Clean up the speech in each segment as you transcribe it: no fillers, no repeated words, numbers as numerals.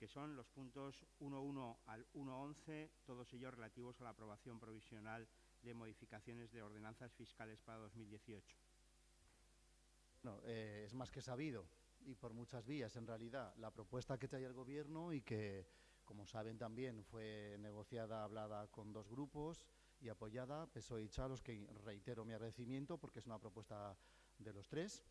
que son los puntos 1.1 al 1.11, todos ellos relativos a la aprobación provisional de modificaciones de ordenanzas fiscales para 2018. Bueno, es más que sabido, y por muchas vías, en realidad, la propuesta que trae el Gobierno y que, como saben también, fue negociada, hablada con dos grupos y apoyada, PSOE y CHA, a los que reitero mi agradecimiento porque es una propuesta de los tres.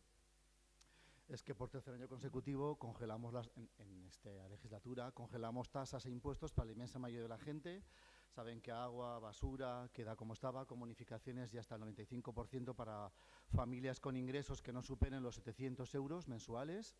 Es que por tercer año consecutivo congelamos en esta legislatura, congelamos tasas e impuestos para la inmensa mayoría de la gente. Saben que agua, basura, queda como estaba, con bonificaciones y hasta el 95% para familias con ingresos que no superen los 700 euros mensuales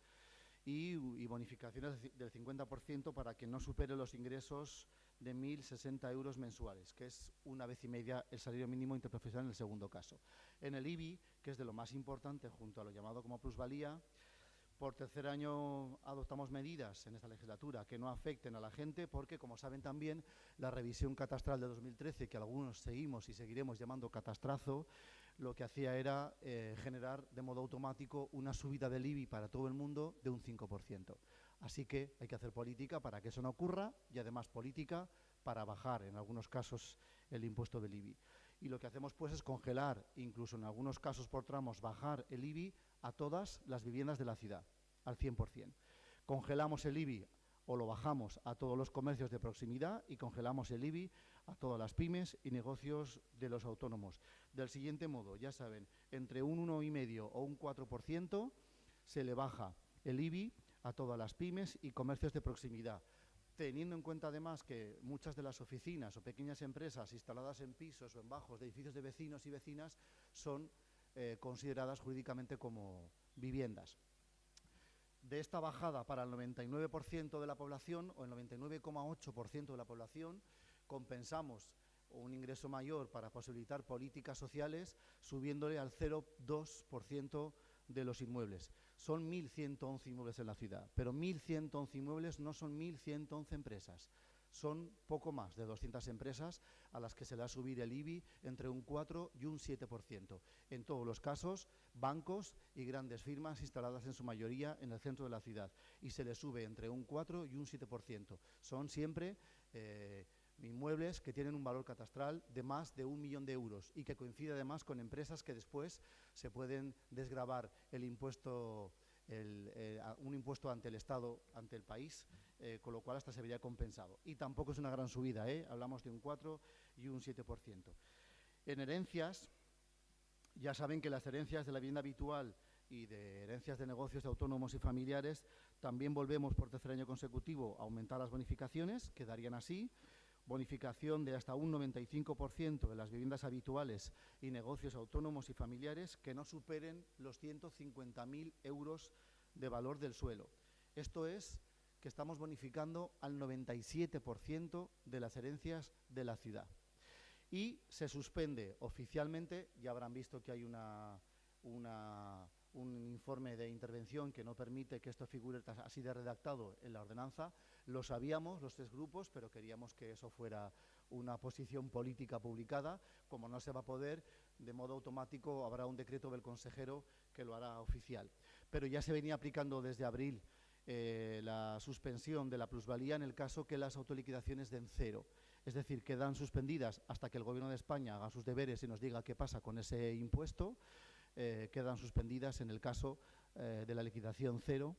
y bonificaciones del 50% para quien no supere los ingresos de 1.060 euros mensuales, que es una vez y media el salario mínimo interprofesional en el segundo caso. En el IBI, que es de lo más importante junto a lo llamado como plusvalía, por tercer año adoptamos medidas en esta legislatura que no afecten a la gente porque, como saben también, la revisión catastral de 2013, que algunos seguimos y seguiremos llamando catastrazo, lo que hacía era generar de modo automático una subida del IBI para todo el mundo de un 5%. Así que hay que hacer política para que eso no ocurra y además política para bajar en algunos casos el impuesto del IBI. Y lo que hacemos pues es congelar, incluso en algunos casos por tramos, bajar el IBI a todas las viviendas de la ciudad, al 100%. Congelamos el IBI o lo bajamos a todos los comercios de proximidad y congelamos el IBI a todas las pymes y negocios de los autónomos. Del siguiente modo, ya saben, entre un 1,5% o un 4% se le baja el IBI a todas las pymes y comercios de proximidad, teniendo en cuenta además que muchas de las oficinas o pequeñas empresas instaladas en pisos o en bajos de edificios de vecinos y vecinas son consideradas jurídicamente como viviendas. De esta bajada para el 99% de la población o el 99,8% de la población compensamos un ingreso mayor para posibilitar políticas sociales subiéndole al 0,2% de los inmuebles. Son 1.111 inmuebles en la ciudad, pero 1.111 inmuebles no son 1.111 empresas. Son poco más de 200 empresas a las que se le va a subir el IBI entre un 4 y un 7%. En todos los casos, bancos y grandes firmas instaladas en su mayoría en el centro de la ciudad. Y se le sube entre un 4 y un 7%. Son siempre inmuebles que tienen un valor catastral de más de 1 millón de euros y que coincide además con empresas que después se pueden desgravar el impuesto, un impuesto ante el Estado, ante el país, con lo cual hasta se vería compensado. Y tampoco es una gran subida, hablamos de un 4 y un 7%. En herencias, ya saben que las herencias de la vivienda habitual y de herencias de negocios de autónomos y familiares también volvemos por tercer año consecutivo a aumentar las bonificaciones, quedarían así. Bonificación de hasta un 95% de las viviendas habituales y negocios autónomos y familiares que no superen los 150.000 euros de valor del suelo. Esto es que estamos bonificando al 97% de las herencias de la ciudad. Y se suspende oficialmente, ya habrán visto que hay un informe de intervención que no permite que esto figure así de redactado en la ordenanza. Lo sabíamos los tres grupos, pero queríamos que eso fuera una posición política publicada. Como no se va a poder, de modo automático habrá un decreto del consejero que lo hará oficial. Pero ya se venía aplicando desde abril la suspensión de la plusvalía en el caso que las autoliquidaciones den cero. Es decir, quedan suspendidas hasta que el Gobierno de España haga sus deberes y nos diga qué pasa con ese impuesto. Quedan suspendidas en el caso de la liquidación cero.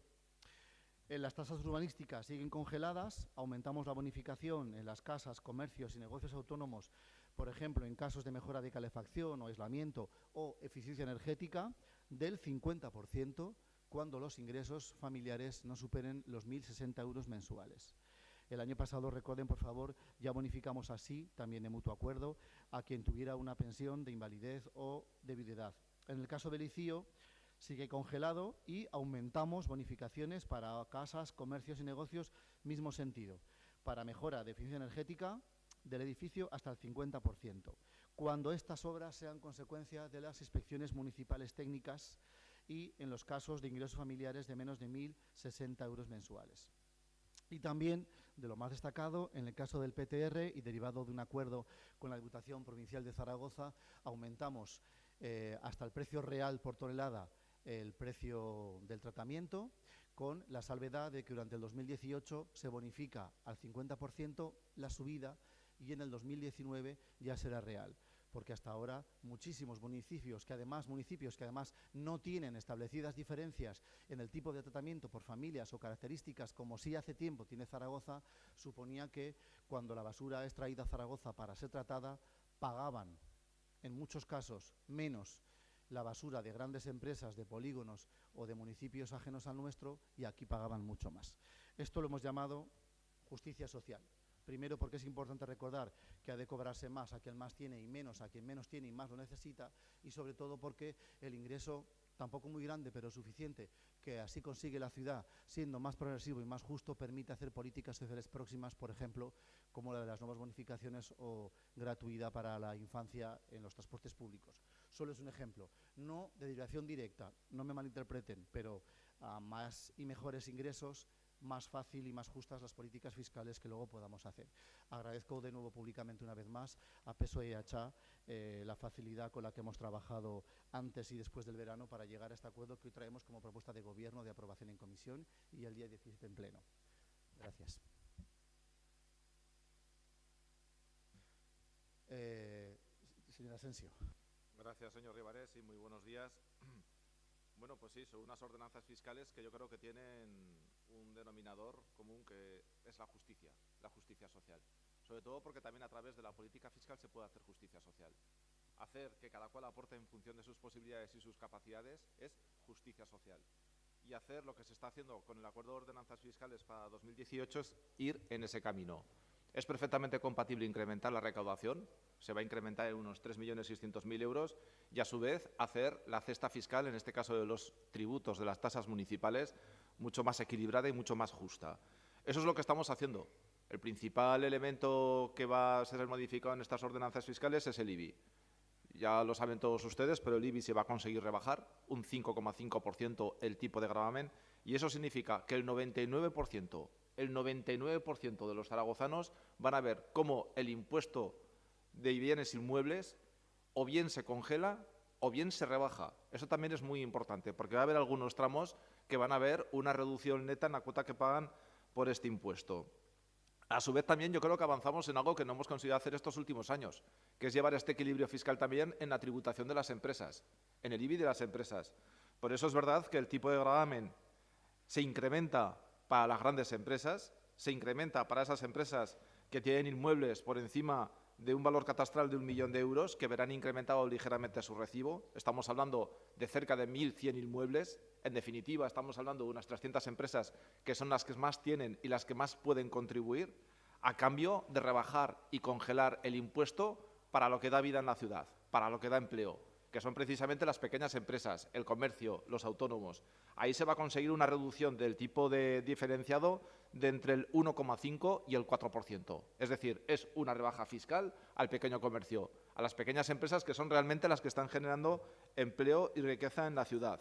Las tasas urbanísticas siguen congeladas, aumentamos la bonificación en las casas, comercios y negocios autónomos, por ejemplo, en casos de mejora de calefacción o aislamiento o eficiencia energética, del 50% cuando los ingresos familiares no superen los 1.060 euros mensuales. El año pasado, recuerden, por favor, ya bonificamos así, también de mutuo acuerdo, a quien tuviera una pensión de invalidez o de viudedad. En el caso del ICIO, sigue congelado y aumentamos bonificaciones para casas, comercios y negocios, mismo sentido, para mejora de eficiencia energética del edificio hasta el 50%, cuando estas obras sean consecuencia de las inspecciones municipales técnicas y en los casos de ingresos familiares de menos de 1.060 euros mensuales. Y también, de lo más destacado, en el caso del PTR y derivado de un acuerdo con la Diputación Provincial de Zaragoza, aumentamos hasta el precio real por tonelada el precio del tratamiento, con la salvedad de que durante el 2018 se bonifica al 50% la subida y en el 2019 ya será real. Porque hasta ahora muchísimos municipios que además no tienen establecidas diferencias en el tipo de tratamiento por familias o características, como sí hace tiempo tiene Zaragoza, suponía que cuando la basura es traída a Zaragoza para ser tratada, pagaban en muchos casos menos la basura de grandes empresas, de polígonos o de municipios ajenos al nuestro, y aquí pagaban mucho más. Esto lo hemos llamado justicia social. Primero, porque es importante recordar que ha de cobrarse más a quien más tiene y menos a quien menos tiene y más lo necesita, y sobre todo porque el ingreso, tampoco muy grande pero suficiente, que así consigue la ciudad, siendo más progresivo y más justo, permite hacer políticas sociales próximas, por ejemplo, como la de las nuevas bonificaciones o gratuidad para la infancia en los transportes públicos. Solo es un ejemplo, no de derivación directa, no me malinterpreten, pero a más y mejores ingresos, más fácil y más justas las políticas fiscales que luego podamos hacer. Agradezco de nuevo públicamente una vez más a PSOE y a CHA la facilidad con la que hemos trabajado antes y después del verano para llegar a este acuerdo que hoy traemos como propuesta de gobierno de aprobación en comisión y el día 17 en pleno. Gracias. Señor Asensio. Gracias, señor Ribarés, y muy buenos días. Bueno, pues sí, son unas ordenanzas fiscales que yo creo que tienen un denominador común, que es la justicia social. Sobre todo porque también a través de la política fiscal se puede hacer justicia social. Hacer que cada cual aporte en función de sus posibilidades y sus capacidades es justicia social. Y hacer lo que se está haciendo con el acuerdo de ordenanzas fiscales para 2018 es ir en ese camino. Es perfectamente compatible incrementar la recaudación, se va a incrementar en unos 3.600.000 euros, y a su vez hacer la cesta fiscal, en este caso de los tributos, de las tasas municipales, mucho más equilibrada y mucho más justa. Eso es lo que estamos haciendo. El principal elemento que va a ser modificado en estas ordenanzas fiscales es el IBI. Ya lo saben todos ustedes, pero el IBI se va a conseguir rebajar un 5,5% el tipo de gravamen, y eso significa que el 99% de los zaragozanos van a ver cómo el impuesto de bienes inmuebles o bien se congela o bien se rebaja. Eso también es muy importante, porque va a haber algunos tramos que van a ver una reducción neta en la cuota que pagan por este impuesto. A su vez, también yo creo que avanzamos en algo que no hemos conseguido hacer estos últimos años, que es llevar este equilibrio fiscal también en la tributación de las empresas, en el IBI de las empresas. Por eso es verdad que el tipo de gravamen se incrementa para las grandes empresas, se incrementa para esas empresas que tienen inmuebles por encima de un valor catastral de 1 millón de euros, que verán incrementado ligeramente su recibo. Estamos hablando de cerca de 1.100 inmuebles. En definitiva, estamos hablando de unas 300 empresas que son las que más tienen y las que más pueden contribuir, a cambio de rebajar y congelar el impuesto para lo que da vida en la ciudad, para lo que da empleo, que son precisamente las pequeñas empresas, el comercio, los autónomos. Ahí se va a conseguir una reducción del tipo de diferenciado de entre el 1,5 y el 4%. Es decir, es una rebaja fiscal al pequeño comercio, a las pequeñas empresas que son realmente las que están generando empleo y riqueza en la ciudad.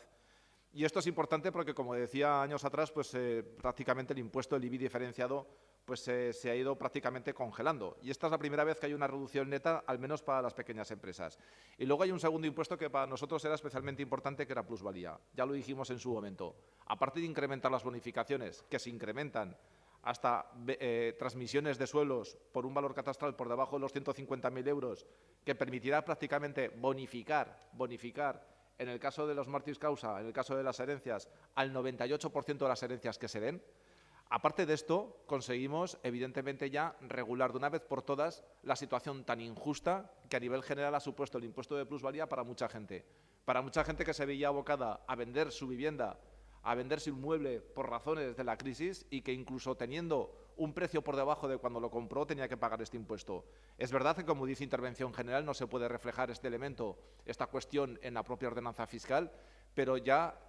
Y esto es importante porque, como decía años atrás, pues prácticamente el impuesto del IBI diferenciado pues se ha ido prácticamente congelando. Y esta es la primera vez que hay una reducción neta, al menos para las pequeñas empresas. Y luego hay un segundo impuesto que para nosotros era especialmente importante, que era plusvalía. Ya lo dijimos en su momento. Aparte de incrementar las bonificaciones, que se incrementan hasta transmisiones de suelos por un valor catastral por debajo de los 150.000 euros, que permitirá prácticamente bonificar en el caso de los mortis causa, en el caso de las herencias, al 98% de las herencias que se den. Aparte de esto, conseguimos, evidentemente, ya regular de una vez por todas la situación tan injusta que a nivel general ha supuesto el impuesto de plusvalía para mucha gente. Para mucha gente que se veía abocada a vender su vivienda, a vender su inmueble por razones de la crisis, y que incluso teniendo un precio por debajo de cuando lo compró tenía que pagar este impuesto. Es verdad que, como dice Intervención General, no se puede reflejar este elemento, esta cuestión, en la propia ordenanza fiscal, pero ya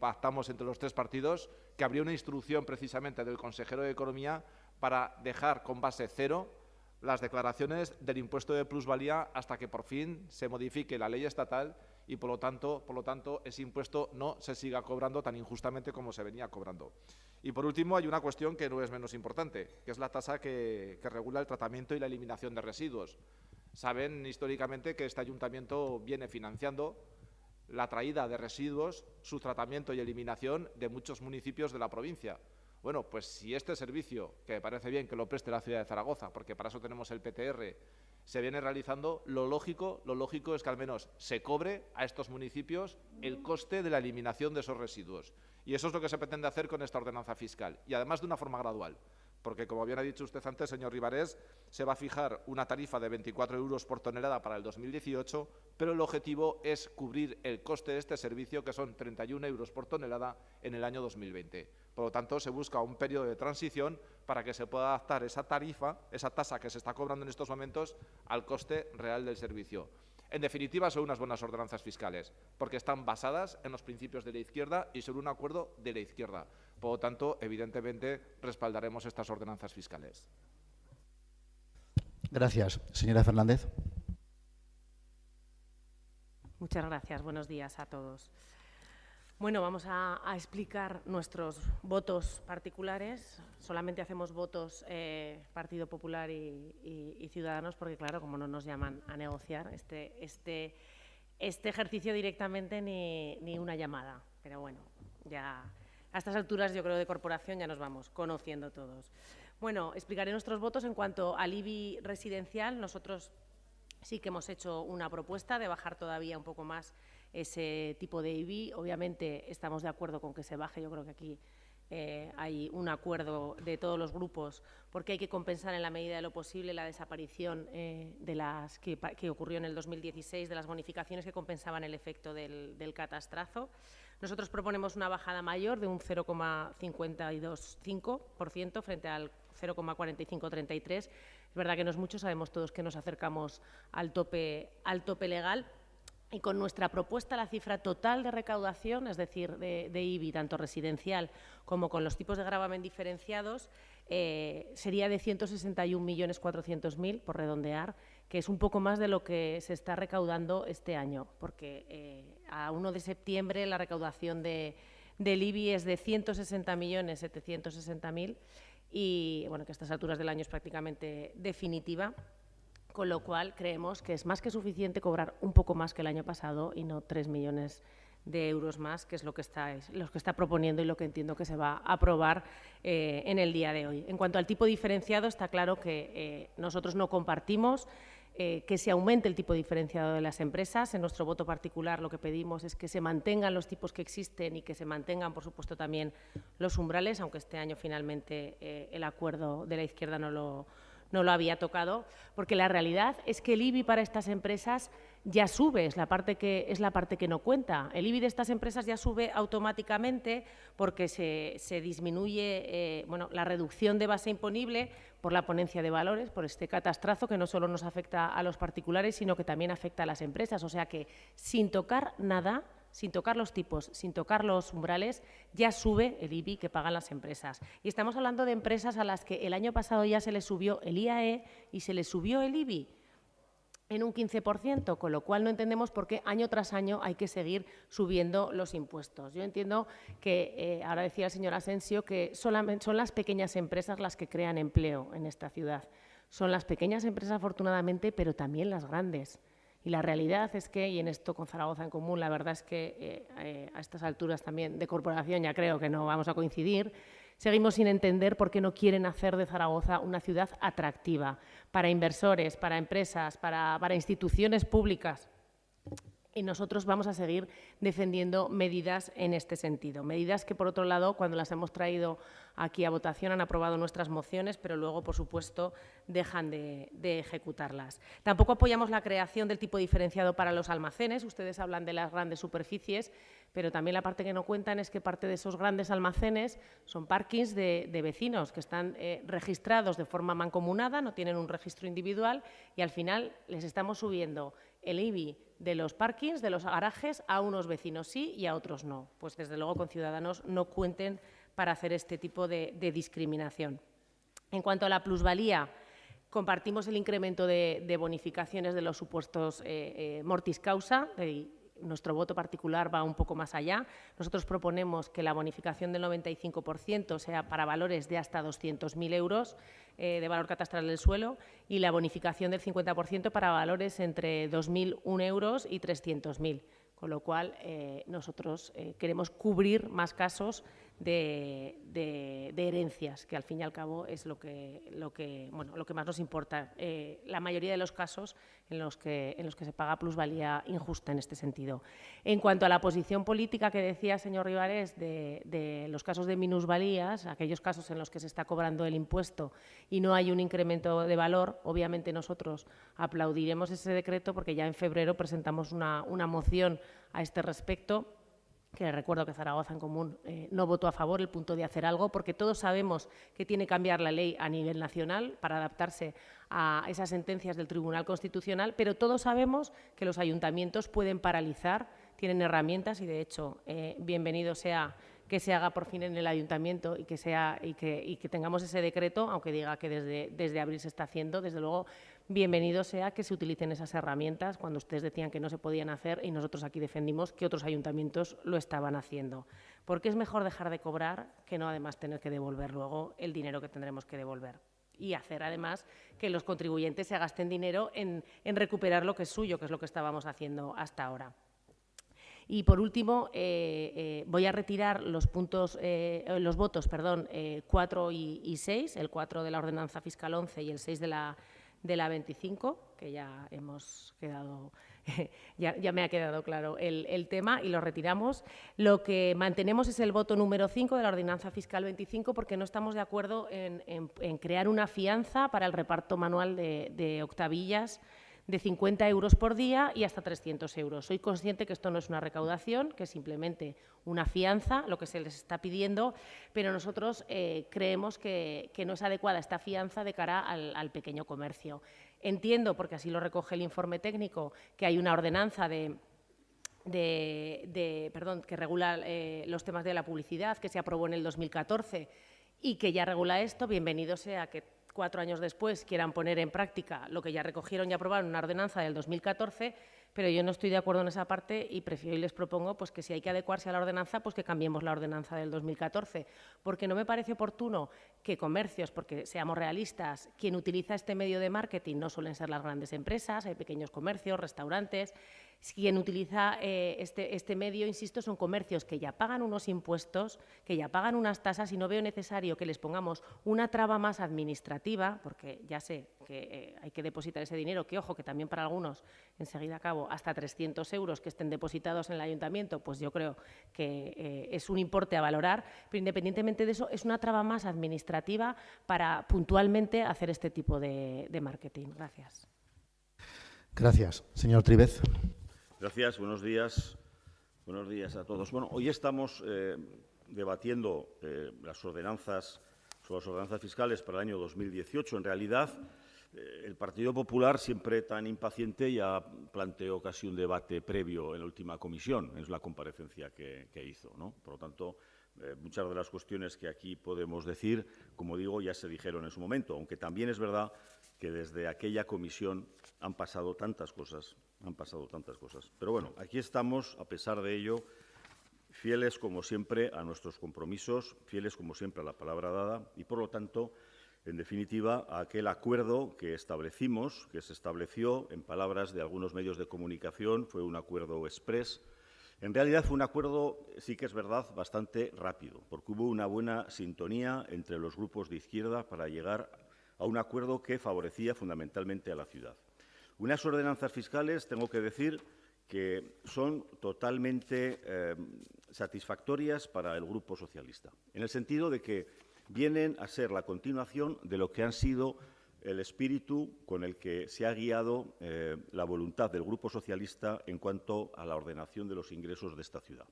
pactamos entre los tres partidos que habría una instrucción precisamente del consejero de Economía para dejar con base cero las declaraciones del impuesto de plusvalía hasta que por fin se modifique la ley estatal y, por lo tanto, ese impuesto no se siga cobrando tan injustamente como se venía cobrando. Y, por último, hay una cuestión que no es menos importante, que es la tasa que regula el tratamiento y la eliminación de residuos. Saben históricamente que este ayuntamiento viene financiando la traída de residuos, su tratamiento y eliminación de muchos municipios de la provincia. Bueno, pues si este servicio, que me parece bien que lo preste la ciudad de Zaragoza, porque para eso tenemos el PTR, se viene realizando, lo lógico es que al menos se cobre a estos municipios el coste de la eliminación de esos residuos. Y eso es lo que se pretende hacer con esta ordenanza fiscal, y además de una forma gradual. Porque, como bien ha dicho usted antes, señor Ribarés, se va a fijar una tarifa de 24 euros por tonelada para el 2018, pero el objetivo es cubrir el coste de este servicio, que son 31 euros por tonelada en el año 2020. Por lo tanto, se busca un periodo de transición para que se pueda adaptar esa tarifa, esa tasa que se está cobrando en estos momentos, al coste real del servicio. En definitiva, son unas buenas ordenanzas fiscales, porque están basadas en los principios de la izquierda y sobre un acuerdo de la izquierda. Por lo tanto, evidentemente, respaldaremos estas ordenanzas fiscales. Gracias. Señora Fernández. Muchas gracias. Buenos días a todos. Bueno, vamos a explicar nuestros votos particulares. Solamente hacemos votos Partido Popular y Ciudadanos porque, claro, como no nos llaman a negociar este ejercicio directamente ni una llamada. Pero bueno, ya a estas alturas yo creo de corporación ya nos vamos conociendo todos. Bueno, explicaré nuestros votos en cuanto al IBI residencial. Nosotros sí que hemos hecho una propuesta de bajar todavía un poco más ese tipo de IBI. Obviamente estamos de acuerdo con que se baje. Yo creo que aquí hay un acuerdo de todos los grupos porque hay que compensar en la medida de lo posible la desaparición de las que ocurrió en el 2016 de las bonificaciones que compensaban el efecto del catastrazo. Nosotros proponemos una bajada mayor de un 0,525% frente al 0,4533. Es verdad que no es mucho, sabemos todos que nos acercamos al tope legal. Y con nuestra propuesta, la cifra total de recaudación, es decir, de IBI, tanto residencial como con los tipos de gravamen diferenciados, sería de 161.400.000, por redondear, que es un poco más de lo que se está recaudando este año, porque a 1 de septiembre la recaudación del IBI es de 160.760.000 y, bueno, que a estas alturas del año es prácticamente definitiva. Con lo cual, creemos que es más que suficiente cobrar un poco más que el año pasado y no 3 millones de euros más, que es lo que está proponiendo y lo que entiendo que se va a aprobar en el día de hoy. En cuanto al tipo diferenciado, está claro que nosotros no compartimos que se aumente el tipo diferenciado de las empresas. En nuestro voto particular lo que pedimos es que se mantengan los tipos que existen y que se mantengan, por supuesto, también los umbrales, aunque este año finalmente el acuerdo de la izquierda no lo había tocado, porque la realidad es que el IBI para estas empresas ya sube, es la parte que no cuenta. El IBI de estas empresas ya sube automáticamente porque se disminuye la reducción de base imponible por la ponencia de valores, por este catastrazo que no solo nos afecta a los particulares, sino que también afecta a las empresas. O sea que, sin tocar nada, sin tocar los tipos, sin tocar los umbrales, ya sube el IBI que pagan las empresas. Y estamos hablando de empresas a las que el año pasado ya se les subió el IAE y se les subió el IBI en un 15%, con lo cual no entendemos por qué año tras año hay que seguir subiendo los impuestos. Yo entiendo que, ahora decía el señor Asensio, que solamente son las pequeñas empresas las que crean empleo en esta ciudad. Son las pequeñas empresas, afortunadamente, pero también las grandes. Y la realidad es que, y en esto con Zaragoza en común, la verdad es que a estas alturas también de corporación ya creo que no vamos a coincidir, seguimos sin entender por qué no quieren hacer de Zaragoza una ciudad atractiva para inversores, para empresas, para instituciones públicas. Y nosotros vamos a seguir defendiendo medidas en este sentido. Medidas que, por otro lado, cuando las hemos traído aquí a votación han aprobado nuestras mociones, pero luego, por supuesto, dejan de ejecutarlas. Tampoco apoyamos la creación del tipo diferenciado para los almacenes. Ustedes hablan de las grandes superficies, pero también la parte que no cuentan es que parte de esos grandes almacenes son parkings de vecinos que están registrados de forma mancomunada, no tienen un registro individual y al final les estamos subiendo el IBI de los parkings, de los garajes, a unos vecinos sí y a otros no. Pues desde luego con Ciudadanos no cuenten para hacer este tipo de discriminación. En cuanto a la plusvalía, compartimos el incremento de bonificaciones de los supuestos mortis causa. Nuestro voto particular va un poco más allá. Nosotros proponemos que la bonificación del 95% sea para valores de hasta 200.000 euros de valor catastral del suelo y la bonificación del 50% para valores entre 2.001 euros y 300.000. Con lo cual, nosotros queremos cubrir más casos de herencias, que al fin y al cabo es lo que más nos importa. La mayoría de los casos en los que se paga plusvalía injusta en este sentido. En cuanto a la posición política que decía, señor Ribarés, de los casos de minusvalías, aquellos casos en los que se está cobrando el impuesto y no hay un incremento de valor, obviamente nosotros aplaudiremos ese decreto porque ya en febrero presentamos una moción a este respecto, que recuerdo que Zaragoza en Común no votó a favor el punto de hacer algo, porque todos sabemos que tiene que cambiar la ley a nivel nacional para adaptarse a esas sentencias del Tribunal Constitucional, pero todos sabemos que los ayuntamientos pueden paralizar, tienen herramientas y, de hecho, bienvenido sea que se haga por fin en el ayuntamiento y que tengamos ese decreto, aunque diga que desde abril se está haciendo. Desde luego, bienvenido sea que se utilicen esas herramientas cuando ustedes decían que no se podían hacer y nosotros aquí defendimos que otros ayuntamientos lo estaban haciendo. Porque es mejor dejar de cobrar que no además tener que devolver luego el dinero que tendremos que devolver. Y hacer además que los contribuyentes se gasten dinero en recuperar lo que es suyo, que es lo que estábamos haciendo hasta ahora. Y por último, voy a retirar los votos 4 y 6, el 4 de la ordenanza fiscal 11 y el 6 de la 25, que ya hemos quedado, ya me ha quedado claro el tema, y lo retiramos. Lo que mantenemos es el voto número 5 de la ordenanza fiscal 25, porque no estamos de acuerdo en crear una fianza para el reparto manual de octavillas de 50 euros por día y hasta 300 euros. Soy consciente que esto no es una recaudación, que es simplemente una fianza, lo que se les está pidiendo, pero nosotros creemos que no es adecuada esta fianza de cara al pequeño comercio. Entiendo, porque así lo recoge el informe técnico, que hay una ordenanza que regula los temas de la publicidad, que se aprobó en el 2014 y que ya regula esto. Bienvenido sea que 4 años después quieran poner en práctica lo que ya recogieron y aprobaron en una ordenanza del 2014, pero yo no estoy de acuerdo en esa parte y prefiero y les propongo pues, que si hay que adecuarse a la ordenanza, pues que cambiemos la ordenanza del 2014, porque no me parece oportuno que comercios, porque seamos realistas, quien utiliza este medio de marketing no suelen ser las grandes empresas, hay pequeños comercios, restaurantes. Quien utiliza este medio, insisto, son comercios que ya pagan unos impuestos, que ya pagan unas tasas, y no veo necesario que les pongamos una traba más administrativa, porque ya sé que hay que depositar ese dinero, que ojo, que también para algunos, enseguida acabo, hasta 300 euros que estén depositados en el ayuntamiento, pues yo creo que es un importe a valorar, pero independientemente de eso, es una traba más administrativa para puntualmente hacer este tipo de marketing. Gracias. Gracias. Señor Trívez. Gracias, buenos días. Buenos días a todos. Bueno, hoy estamos debatiendo las ordenanzas fiscales para el año 2018. En realidad, el Partido Popular, siempre tan impaciente, ya planteó casi un debate previo en la última comisión, es la comparecencia que hizo, ¿no? Por lo tanto, muchas de las cuestiones que aquí podemos decir, como digo, ya se dijeron en su momento, aunque también es verdad que desde aquella comisión han pasado tantas cosas. Pero bueno, aquí estamos, a pesar de ello, fieles como siempre a nuestros compromisos, fieles como siempre a la palabra dada y, por lo tanto, en definitiva, a aquel acuerdo que establecimos, que se estableció, en palabras de algunos medios de comunicación, fue un acuerdo exprés. En realidad fue un acuerdo, sí que es verdad, bastante rápido, porque hubo una buena sintonía entre los grupos de izquierda para llegar a un acuerdo que favorecía fundamentalmente a la ciudad. Unas ordenanzas fiscales, tengo que decir, que son totalmente satisfactorias para el Grupo Socialista, en el sentido de que vienen a ser la continuación de lo que han sido el espíritu con el que se ha guiado la voluntad del Grupo Socialista en cuanto a la ordenación de los ingresos de esta ciudad.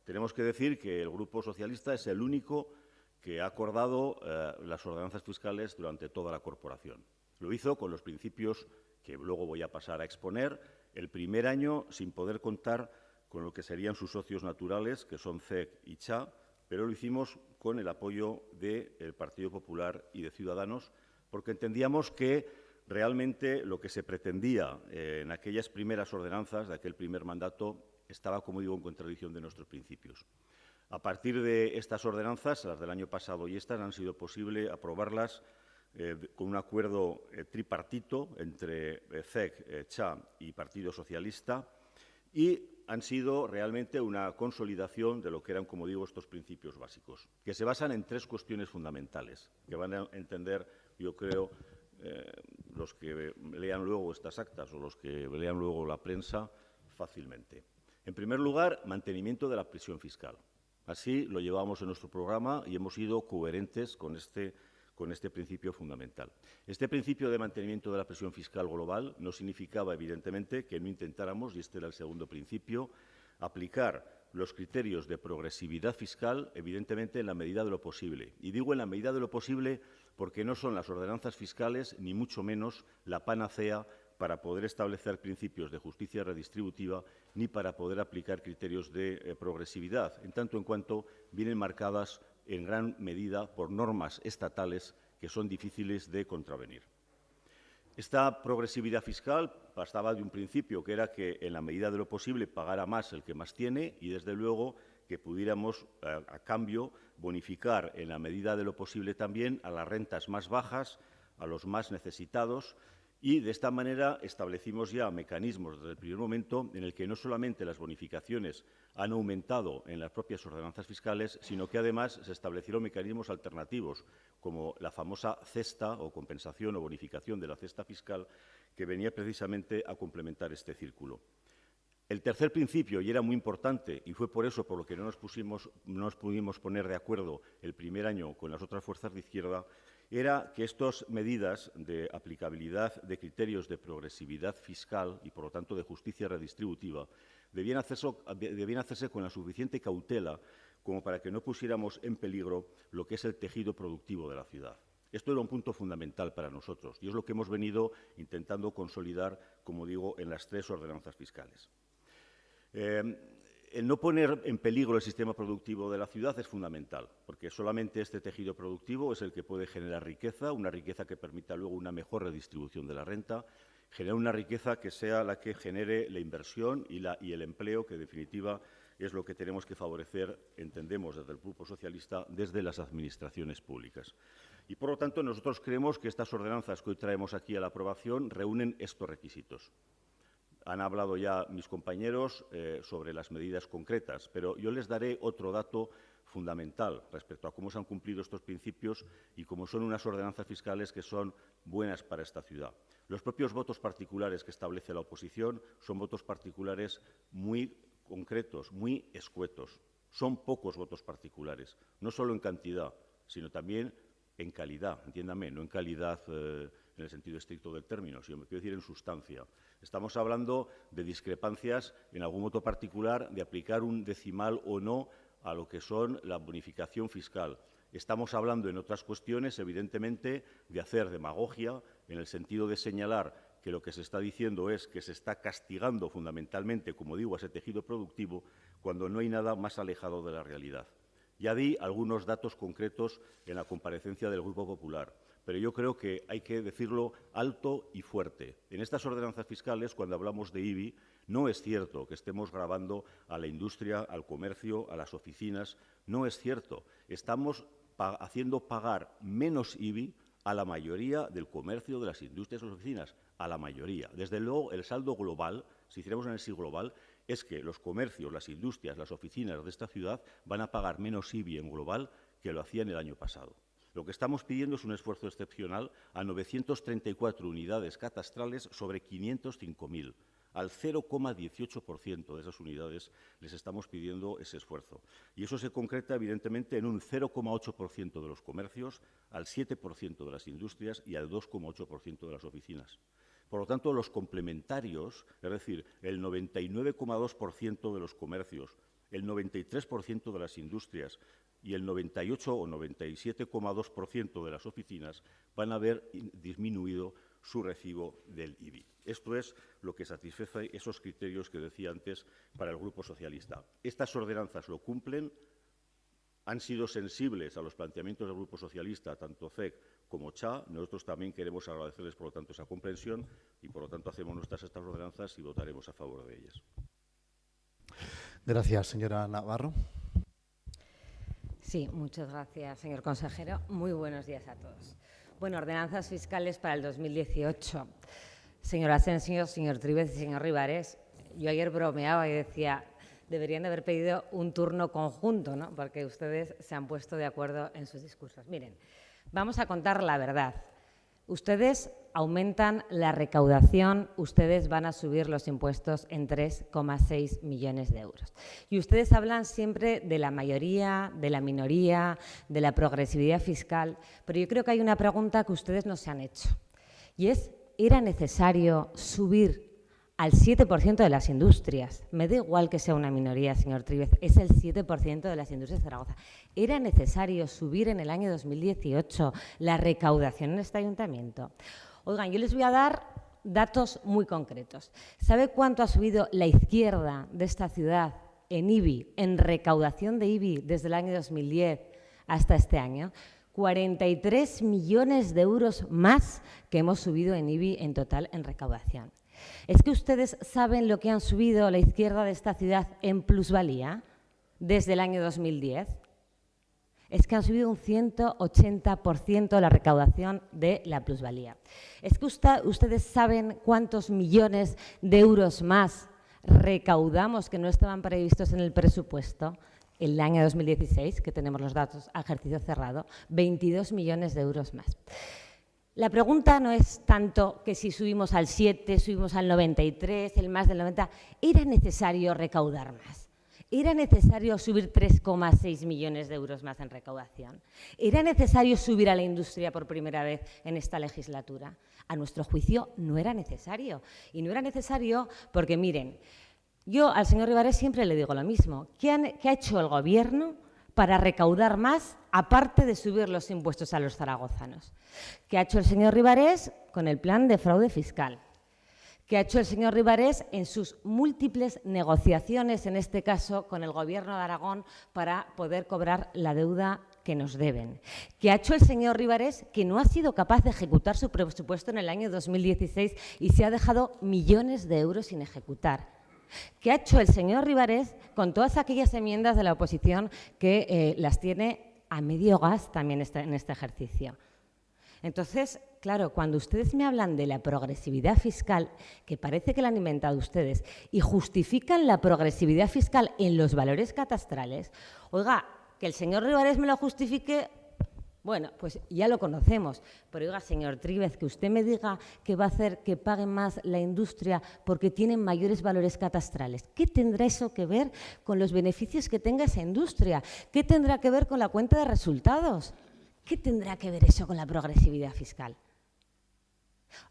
Tenemos que decir que el Grupo Socialista es el único que ha acordado las ordenanzas fiscales durante toda la corporación. Lo hizo con los principios que luego voy a pasar a exponer, el primer año sin poder contar con lo que serían sus socios naturales, que son CEC y CHA, pero lo hicimos con el apoyo del Partido Popular y de Ciudadanos, porque entendíamos que realmente lo que se pretendía en aquellas primeras ordenanzas de aquel primer mandato estaba, como digo, en contradicción de nuestros principios. A partir de estas ordenanzas, las del año pasado y estas, han sido posible aprobarlas con un acuerdo tripartito entre CEC, CHA y Partido Socialista, y han sido realmente una consolidación de lo que eran, como digo, estos principios básicos, que se basan en 3 cuestiones fundamentales, que van a entender, yo creo, los que lean luego estas actas o los que lean luego la prensa fácilmente. En primer lugar, mantenimiento de la presión fiscal. Así lo llevamos en nuestro programa y hemos sido coherentes con este principio fundamental. Este principio de mantenimiento de la presión fiscal global no significaba, evidentemente, que no intentáramos, y este era el segundo principio, aplicar los criterios de progresividad fiscal, evidentemente, en la medida de lo posible. Y digo en la medida de lo posible porque no son las ordenanzas fiscales, ni mucho menos la panacea para poder establecer principios de justicia redistributiva ni para poder aplicar criterios de progresividad, en tanto en cuanto vienen marcadas en gran medida por normas estatales que son difíciles de contravenir. Esta progresividad fiscal pasaba de un principio que era que, en la medida de lo posible, pagara más el que más tiene y, desde luego, que pudiéramos, a cambio, bonificar en la medida de lo posible también a las rentas más bajas, a los más necesitados, y de esta manera establecimos ya mecanismos desde el primer momento en el que no solamente las bonificaciones han aumentado en las propias ordenanzas fiscales, sino que además se establecieron mecanismos alternativos, como la famosa cesta o compensación o bonificación de la cesta fiscal, que venía precisamente a complementar este círculo. El tercer principio, y era muy importante, y fue por eso por lo que no nos pudimos poner de acuerdo el primer año con las otras fuerzas de izquierda, era que estas medidas de aplicabilidad de criterios de progresividad fiscal y, por lo tanto, de justicia redistributiva, debían hacerse con la suficiente cautela como para que no pusiéramos en peligro lo que es el tejido productivo de la ciudad. Esto era un punto fundamental para nosotros y es lo que hemos venido intentando consolidar, como digo, en las 3 ordenanzas fiscales. El no poner en peligro el sistema productivo de la ciudad es fundamental, porque solamente este tejido productivo es el que puede generar riqueza, una riqueza que permita luego una mejor redistribución de la renta, generar una riqueza que sea la que genere la inversión y el empleo, que en definitiva es lo que tenemos que favorecer, entendemos desde el Grupo Socialista, desde las administraciones públicas. Y, por lo tanto, nosotros creemos que estas ordenanzas que hoy traemos aquí a la aprobación reúnen estos requisitos. Han hablado ya mis compañeros sobre las medidas concretas, pero yo les daré otro dato fundamental respecto a cómo se han cumplido estos principios y cómo son unas ordenanzas fiscales que son buenas para esta ciudad. Los propios votos particulares que establece la oposición son votos particulares muy concretos, muy escuetos. Son pocos votos particulares, no solo en cantidad, sino también en calidad, entiéndame, no en calidad en el sentido estricto del término, sino, quiero decir, en sustancia. Estamos hablando de discrepancias en algún voto particular, de aplicar un decimal o no a lo que son la bonificación fiscal. Estamos hablando, en otras cuestiones, evidentemente, de hacer demagogia, en el sentido de señalar que lo que se está diciendo es que se está castigando fundamentalmente, como digo, a ese tejido productivo, cuando no hay nada más alejado de la realidad. Ya di algunos datos concretos en la comparecencia del Grupo Popular, pero yo creo que hay que decirlo alto y fuerte. En estas ordenanzas fiscales, cuando hablamos de IBI, no es cierto que estemos gravando a la industria, al comercio, a las oficinas. No es cierto. Estamos haciendo pagar menos IBI a la mayoría del comercio, de las industrias y las oficinas, a la mayoría. Desde luego, el saldo global, si hiciéramos un análisis global, es que los comercios, las industrias, las oficinas de esta ciudad van a pagar menos IBI en global que lo hacían el año pasado. Lo que estamos pidiendo es un esfuerzo excepcional a 934 unidades catastrales sobre 505.000. Al 0,18% de esas unidades les estamos pidiendo ese esfuerzo. Y eso se concreta, evidentemente, en un 0,8% de los comercios, al 7% de las industrias y al 2,8% de las oficinas. Por lo tanto, los complementarios, es decir, el 99,2% de los comercios, el 93% de las industrias y el 98 o 97,2% de las oficinas van a haber disminuido su recibo del IBI. Esto es lo que satisface esos criterios que decía antes para el Grupo Socialista. Estas ordenanzas lo cumplen, han sido sensibles a los planteamientos del Grupo Socialista, tanto CEC como CHA. Nosotros también queremos agradecerles, por lo tanto, esa comprensión y, por lo tanto, hacemos nuestras estas ordenanzas y votaremos a favor de ellas. Gracias, señora Navarro. Sí, muchas gracias, señor consejero. Muy buenos días a todos. Bueno, ordenanzas fiscales para el 2018. Señor Asensio, señor Trívez y señor Rivares, yo ayer bromeaba y decía, deberían haber pedido un turno conjunto, ¿no? Porque ustedes se han puesto de acuerdo en sus discursos. Miren, vamos a contar la verdad. Ustedes aumentan la recaudación, ustedes van a subir los impuestos en 3,6 millones de euros. Y ustedes hablan siempre de la mayoría, de la minoría, de la progresividad fiscal, pero yo creo que hay una pregunta que ustedes no se han hecho. Y es, ¿era necesario subir al 7% de las industrias? Me da igual que sea una minoría, señor Tríbez, es el 7% de las industrias de Zaragoza. ¿Era necesario subir en el año 2018 la recaudación en este ayuntamiento? Oigan, yo les voy a dar datos muy concretos. ¿Sabe cuánto ha subido la izquierda de esta ciudad en IBI, en recaudación de IBI, desde el año 2010 hasta este año? 43 millones de euros más que hemos subido en IBI en total en recaudación. ¿Es que ustedes saben lo que han subido la izquierda de esta ciudad en plusvalía desde el año 2010? Es que han subido un 180% la recaudación de la plusvalía. ¿Es que ustedes saben cuántos millones de euros más recaudamos que no estaban previstos en el presupuesto? El año 2016, que tenemos los datos a ejercicio cerrado, 22 millones de euros más. La pregunta no es tanto que si subimos al 7, subimos al 93, el más del 90. ¿Era necesario recaudar más? ¿Era necesario subir 3,6 millones de euros más en recaudación? ¿Era necesario subir a la industria por primera vez en esta legislatura? A nuestro juicio no era necesario. Y no era necesario porque, miren, yo al señor Ribarés siempre le digo lo mismo. ¿Qué ha hecho el Gobierno para recaudar más, aparte de subir los impuestos a los zaragozanos? ¿Qué ha hecho el señor Ribarés con el plan de fraude fiscal? ¿Qué ha hecho el señor Ribarés en sus múltiples negociaciones, en este caso con el Gobierno de Aragón, para poder cobrar la deuda que nos deben? ¿Qué ha hecho el señor Ribarés, que no ha sido capaz de ejecutar su presupuesto en el año 2016 y se ha dejado millones de euros sin ejecutar? ¿Qué ha hecho el señor Ribarés con todas aquellas enmiendas de la oposición que las tiene a medio gas también en este ejercicio? Entonces, claro, cuando ustedes me hablan de la progresividad fiscal, que parece que la han inventado ustedes, y justifican la progresividad fiscal en los valores catastrales, oiga, que el señor Ribarés me lo justifique, bueno, pues ya lo conocemos. Pero oiga, señor Tríbez, que usted me diga que va a hacer que pague más la industria porque tienen mayores valores catastrales. ¿Qué tendrá eso que ver con los beneficios que tenga esa industria? ¿Qué tendrá que ver con la cuenta de resultados? ¿Qué tendrá que ver eso con la progresividad fiscal?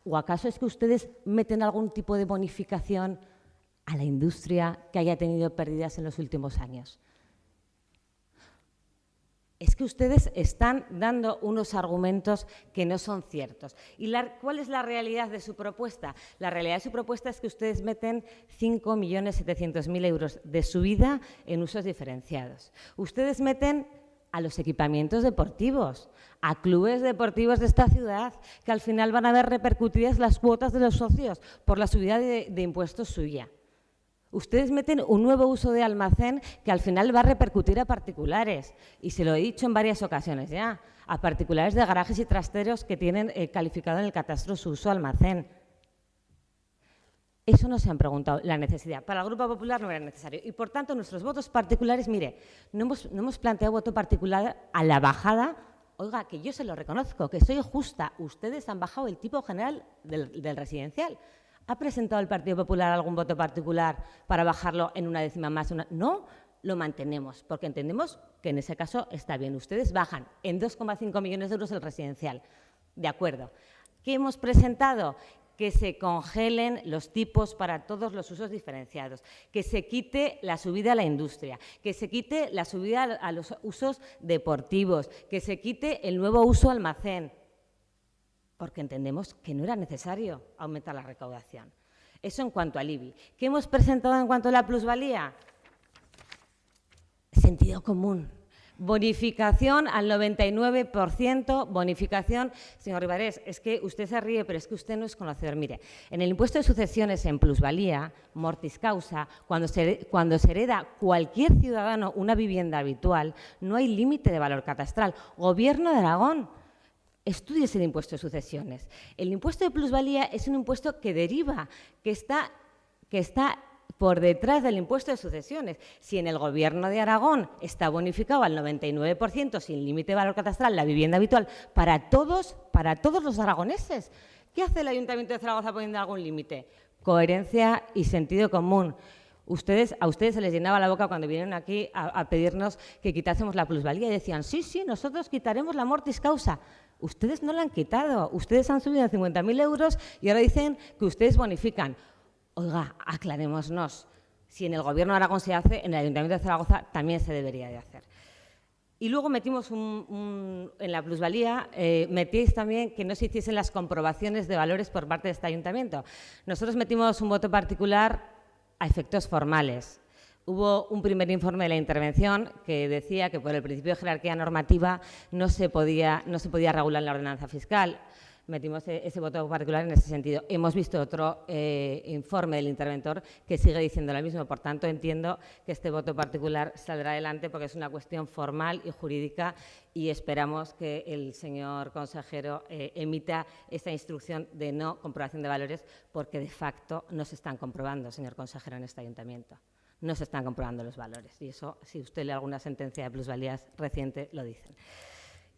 ¿O acaso es que ustedes meten algún tipo de bonificación a la industria que haya tenido pérdidas en los últimos años? Es que ustedes están dando unos argumentos que no son ciertos. ¿Y cuál es la realidad de su propuesta? La realidad de su propuesta es que ustedes meten 5.700.000 euros de subida en usos diferenciados. Ustedes meten a los equipamientos deportivos, a clubes deportivos de esta ciudad, que al final van a ver repercutidas las cuotas de los socios por la subida de impuestos suya. Ustedes meten un nuevo uso de almacén que al final va a repercutir a particulares. Y se lo he dicho en varias ocasiones ya, a particulares de garajes y trasteros que tienen calificado en el catastro su uso almacén. Eso no se han preguntado, la necesidad. Para el Grupo Popular no era necesario. Y, por tanto, nuestros votos particulares, mire, no hemos planteado voto particular a la bajada. Oiga, que yo se lo reconozco, que soy justa. Ustedes han bajado el tipo general del residencial. ¿Ha presentado el Partido Popular algún voto particular para bajarlo en una décima más? No, lo mantenemos, porque entendemos que en ese caso está bien. Ustedes bajan en 2,5 millones de euros el residencial. De acuerdo. ¿Qué hemos presentado? Que se congelen los tipos para todos los usos diferenciados, que se quite la subida a la industria, que se quite la subida a los usos deportivos, que se quite el nuevo uso almacén, porque entendemos que no era necesario aumentar la recaudación. Eso en cuanto al IBI. ¿Qué hemos presentado en cuanto a la plusvalía? Sentido común. Bonificación al 99%, bonificación. Señor Ribarés, es que usted se ríe, pero es que usted no es conocedor. Mire, en el impuesto de sucesiones en plusvalía, mortis causa, cuando se hereda cualquier ciudadano una vivienda habitual, no hay límite de valor catastral. Gobierno de Aragón, estúdiese el impuesto de sucesiones. El impuesto de plusvalía es un impuesto que deriva, que está por detrás del impuesto de sucesiones. Si en el Gobierno de Aragón está bonificado al 99% sin límite de valor catastral la vivienda habitual para todos los aragoneses, ¿qué hace el Ayuntamiento de Zaragoza poniendo algún límite? Coherencia y sentido común. A ustedes se les llenaba la boca cuando vinieron aquí a pedirnos que quitásemos la plusvalía y decían, sí, nosotros quitaremos la mortis causa. Ustedes no la han quitado, ustedes han subido a 50.000 euros y ahora dicen que ustedes bonifican. Oiga, aclarémonos, si en el Gobierno de Aragón se hace, en el Ayuntamiento de Zaragoza también se debería de hacer. Y luego metimos en la plusvalía, metíais también que no se hiciesen las comprobaciones de valores por parte de este ayuntamiento. Nosotros metimos un voto particular a efectos formales. Hubo un primer informe de la intervención que decía que por el principio de jerarquía normativa no se podía regular la ordenanza fiscal. Metimos ese voto particular en ese sentido. Hemos visto otro informe del interventor que sigue diciendo lo mismo. Por tanto, entiendo que este voto particular saldrá adelante porque es una cuestión formal y jurídica y esperamos que el señor consejero emita esta instrucción de no comprobación de valores porque, de facto, no se están comprobando, señor consejero, en este ayuntamiento. No se están comprobando los valores. Y eso, si usted lee alguna sentencia de plusvalías reciente, lo dicen.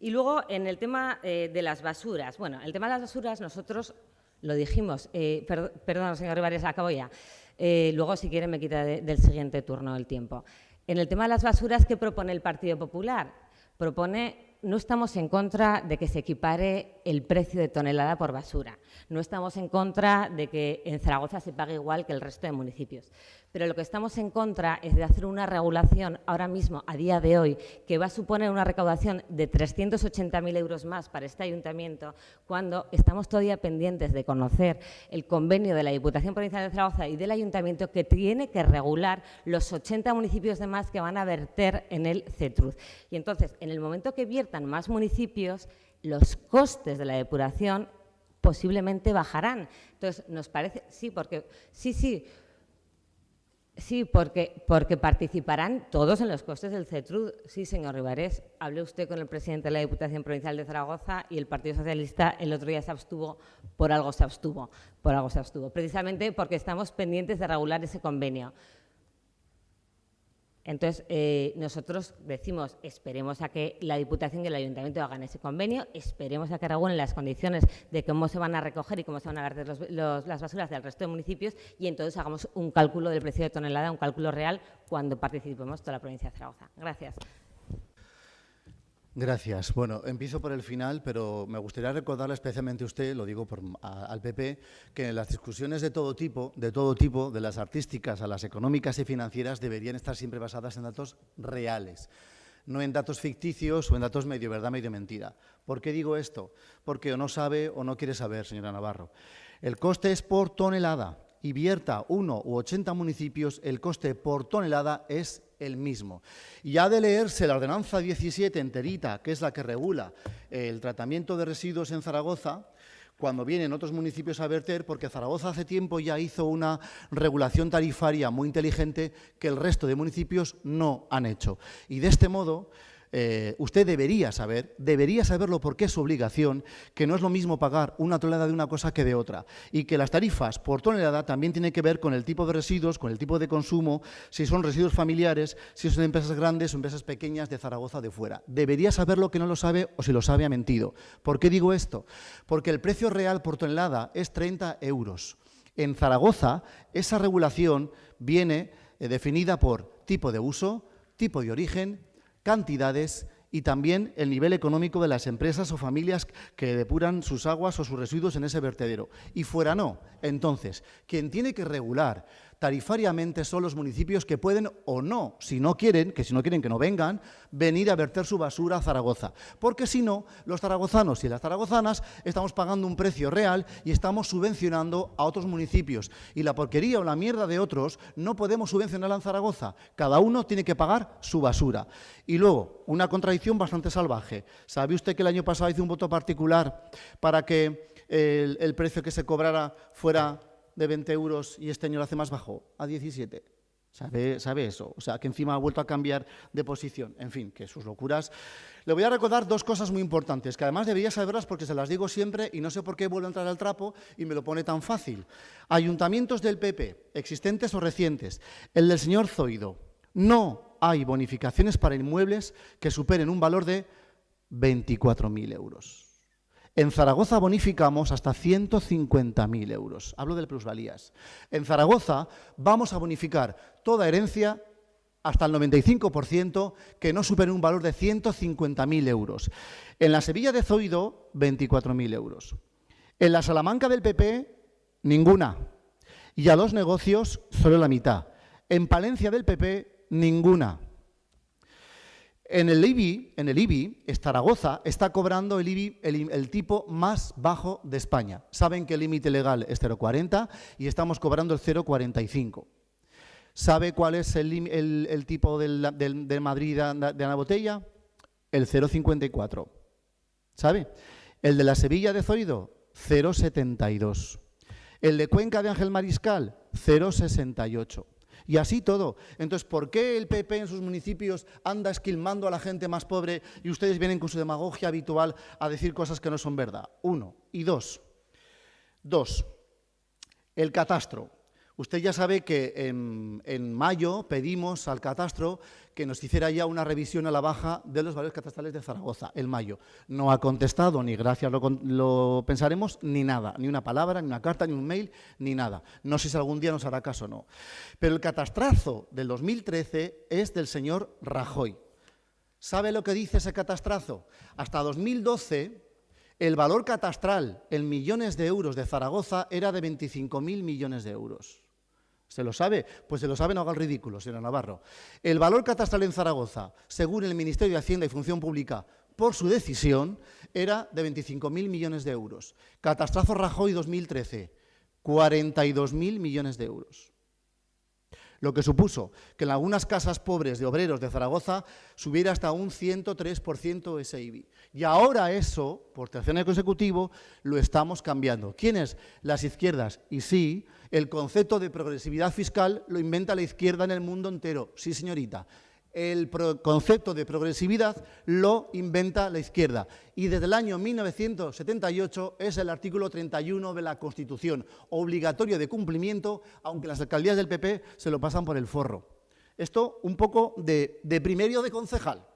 Y luego, en el tema de las basuras. Bueno, el tema de las basuras nosotros lo dijimos. Perdón, señor Rivares, acabo ya. Luego, si quiere, me quita del siguiente turno el tiempo. En el tema de las basuras, ¿qué propone el Partido Popular? No estamos en contra de que se equipare el precio de tonelada por basura. No estamos en contra de que en Zaragoza se pague igual que el resto de municipios. Pero lo que estamos en contra es de hacer una regulación ahora mismo, a día de hoy, que va a suponer una recaudación de 380.000 euros más para este ayuntamiento, cuando estamos todavía pendientes de conocer el convenio de la Diputación Provincial de Zaragoza y del ayuntamiento que tiene que regular los 80 municipios de más que van a verter en el CETRUZ. Y entonces, en el momento que viertan más municipios, los costes de la depuración posiblemente bajarán. Entonces, nos parece, porque participarán todos en los costes del CETRUZ. Sí, señor Rivares, hable usted con el presidente de la Diputación Provincial de Zaragoza y el Partido Socialista el otro día se abstuvo, por algo se abstuvo, precisamente porque estamos pendientes de regular ese convenio. Entonces, nosotros decimos, esperemos a que la Diputación y el Ayuntamiento hagan ese convenio, esperemos a que regulen las condiciones de cómo se van a recoger y cómo se van a verter las basuras del resto de municipios y entonces hagamos un cálculo del precio de tonelada, un cálculo real, cuando participemos toda la provincia de Zaragoza. Gracias. Gracias. Bueno, empiezo por el final, pero me gustaría recordarle especialmente a usted, lo digo al PP, que en las discusiones de todo tipo, de las artísticas a las económicas y financieras, deberían estar siempre basadas en datos reales, no en datos ficticios o en datos medio verdad, medio mentira. ¿Por qué digo esto? Porque o no sabe o no quiere saber, señora Navarro. El coste es por tonelada y vierta 1 u 80 municipios, el coste por tonelada es el mismo. Y ha de leerse la ordenanza 17 enterita, que es la que regula el tratamiento de residuos en Zaragoza, cuando vienen otros municipios a verter, porque Zaragoza hace tiempo ya hizo una regulación tarifaria muy inteligente que el resto de municipios no han hecho. Y de este modo, usted debería saberlo porque es su obligación, que no es lo mismo pagar una tonelada de una cosa que de otra y que las tarifas por tonelada también tienen que ver con el tipo de residuos, con el tipo de consumo, si son residuos familiares, si son empresas grandes o empresas pequeñas de Zaragoza o de fuera. Debería saberlo, que no lo sabe, o si lo sabe ha mentido. ¿Por qué digo esto? Porque el precio real por tonelada es 30 euros. En Zaragoza esa regulación viene definida por tipo de uso, tipo de origen, cantidades y también el nivel económico de las empresas o familias que depuran sus aguas o sus residuos en ese vertedero. Y fuera no. Entonces, quien tiene que regular tarifariamente son los municipios que pueden o no, si no quieren que no vengan, venir a verter su basura a Zaragoza. Porque si no, los zaragozanos y las zaragozanas estamos pagando un precio real y estamos subvencionando a otros municipios. Y la porquería o la mierda de otros no podemos subvencionarla en Zaragoza. Cada uno tiene que pagar su basura. Y luego, una contradicción bastante salvaje. ¿Sabe usted que el año pasado hizo un voto particular para que el precio que se cobrara fuera de 20 euros y este año lo hace más bajo, a 17? ¿Sabe eso? O sea, que encima ha vuelto a cambiar de posición. En fin, que sus locuras. Le voy a recordar dos cosas muy importantes, que además debería saberlas porque se las digo siempre y no sé por qué vuelvo a entrar al trapo y me lo pone tan fácil. Ayuntamientos del PP, existentes o recientes. El del señor Zoido. No hay bonificaciones para inmuebles que superen un valor de 24.000 euros. En Zaragoza bonificamos hasta 150.000 euros. Hablo de plusvalías. En Zaragoza vamos a bonificar toda herencia hasta el 95% que no supere un valor de 150.000 euros. En la Sevilla de Zoido, 24.000 euros. En la Salamanca del PP, ninguna. Y a los negocios, solo la mitad. En Palencia del PP, ninguna. En el IBI, Zaragoza está cobrando el IBI el tipo más bajo de España. Saben que el límite legal es 0,40 y estamos cobrando el 0,45. ¿Sabe cuál es el tipo de Madrid de la botella? El 0,54. ¿Sabe? El de la Sevilla de Zoido, 0,72. El de Cuenca de Ángel Mariscal, 0,68. Y así todo. Entonces, ¿por qué el PP en sus municipios anda esquilmando a la gente más pobre y ustedes vienen con su demagogia habitual a decir cosas que no son verdad? Uno. Y dos, el catastro. Usted ya sabe que en mayo pedimos al catastro que nos hiciera ya una revisión a la baja de los valores catastrales de Zaragoza, en mayo. No ha contestado, ni gracias lo pensaremos, ni nada, ni una palabra, ni una carta, ni un mail, ni nada. No sé si algún día nos hará caso o no. Pero el catastrazo del 2013 es del señor Rajoy. ¿Sabe lo que dice ese catastrazo? Hasta 2012, el valor catastral en millones de euros de Zaragoza era de 25.000 millones de euros. ¿Se lo sabe? Pues se lo sabe, no haga el ridículo, señor Navarro. El valor catastral en Zaragoza, según el Ministerio de Hacienda y Función Pública, por su decisión, era de 25.000 millones de euros. Catastrazo Rajoy 2013, 42.000 millones de euros. Lo que supuso que en algunas casas pobres de obreros de Zaragoza subiera hasta un 103% ese IBI. Y ahora eso, por tercer año consecutivo, lo estamos cambiando. ¿Quiénes? Las izquierdas. Y sí, el concepto de progresividad fiscal lo inventa la izquierda en el mundo entero. Sí, señorita. El concepto de progresividad lo inventa la izquierda. Y desde el año 1978 es el artículo 31 de la Constitución, obligatorio de cumplimiento, aunque las alcaldías del PP se lo pasan por el forro. Esto un poco de primero de concejal,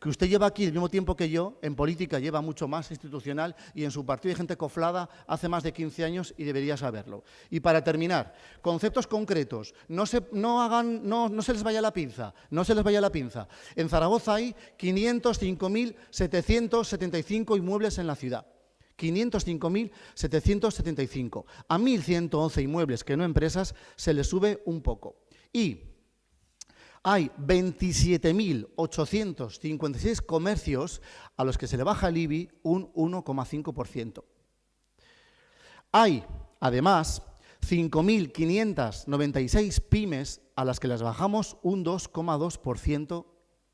que usted lleva aquí el mismo tiempo que yo, en política lleva mucho más institucional y en su partido hay gente coflada hace más de 15 años y debería saberlo. Y para terminar, conceptos concretos, no se les vaya la pinza, En Zaragoza hay 505.775 inmuebles en la ciudad. 505.775. A 1.111 inmuebles que no empresas se les sube un poco. Y hay 27.856 comercios a los que se le baja el IBI un 1,5%. Hay, además, 5.596 pymes a las que les bajamos un 2,2%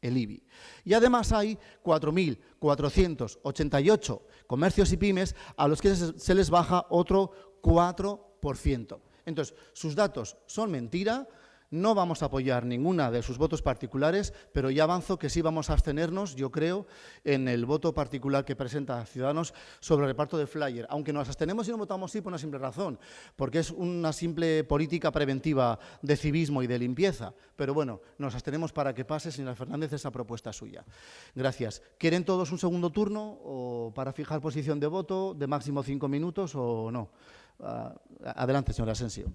el IBI. Y además hay 4.488 comercios y pymes a los que se les baja otro 4%. Entonces, sus datos son mentira. No vamos a apoyar ninguna de sus votos particulares, pero ya avanzo que sí vamos a abstenernos, yo creo, en el voto particular que presenta Ciudadanos sobre el reparto de flyer. Aunque nos abstenemos y no votamos sí por una simple razón, porque es una simple política preventiva de civismo y de limpieza. Pero bueno, nos abstenemos para que pase, señora Fernández, esa propuesta suya. Gracias. ¿Quieren todos un segundo turno o para fijar posición de voto de máximo 5 minutos o no? Adelante, señora Asensio.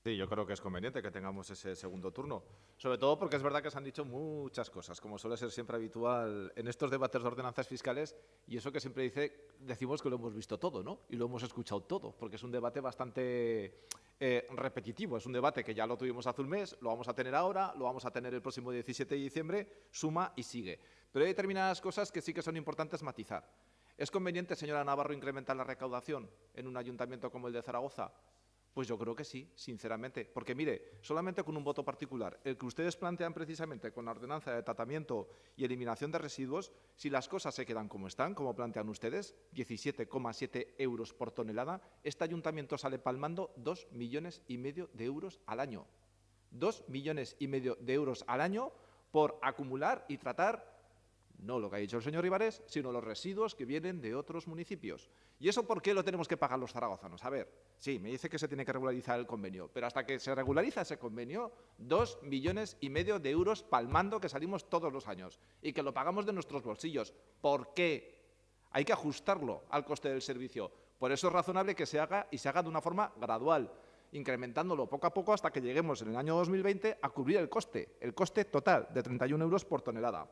Sí, yo creo que es conveniente que tengamos ese segundo turno, sobre todo porque es verdad que se han dicho muchas cosas, como suele ser siempre habitual en estos debates de ordenanzas fiscales, y eso que siempre decimos que lo hemos visto todo, ¿no? Y lo hemos escuchado todo, porque es un debate bastante repetitivo, es un debate que ya lo tuvimos hace un mes, lo vamos a tener ahora, lo vamos a tener el próximo 17 de diciembre, suma y sigue. Pero hay determinadas cosas que sí que son importantes matizar. ¿Es conveniente, señora Navarro, incrementar la recaudación en un ayuntamiento como el de Zaragoza? Pues yo creo que sí, sinceramente. Porque, mire, solamente con un voto particular, el que ustedes plantean precisamente con la ordenanza de tratamiento y eliminación de residuos, si las cosas se quedan como están, como plantean ustedes, 17,7 euros por tonelada, este ayuntamiento sale palmando 2,5 millones de euros al año. 2,5 millones de euros al año por acumular y tratar no lo que ha dicho el señor Ribarés, sino los residuos que vienen de otros municipios. ¿Y eso por qué lo tenemos que pagar los zaragozanos? A ver, sí, me dice que se tiene que regularizar el convenio, pero hasta que se regulariza ese convenio, 2,5 millones de euros palmando que salimos todos los años y que lo pagamos de nuestros bolsillos. ¿Por qué? Hay que ajustarlo al coste del servicio. Por eso es razonable que se haga y se haga de una forma gradual, incrementándolo poco a poco hasta que lleguemos en el año 2020 a cubrir el coste total de 31 euros por tonelada.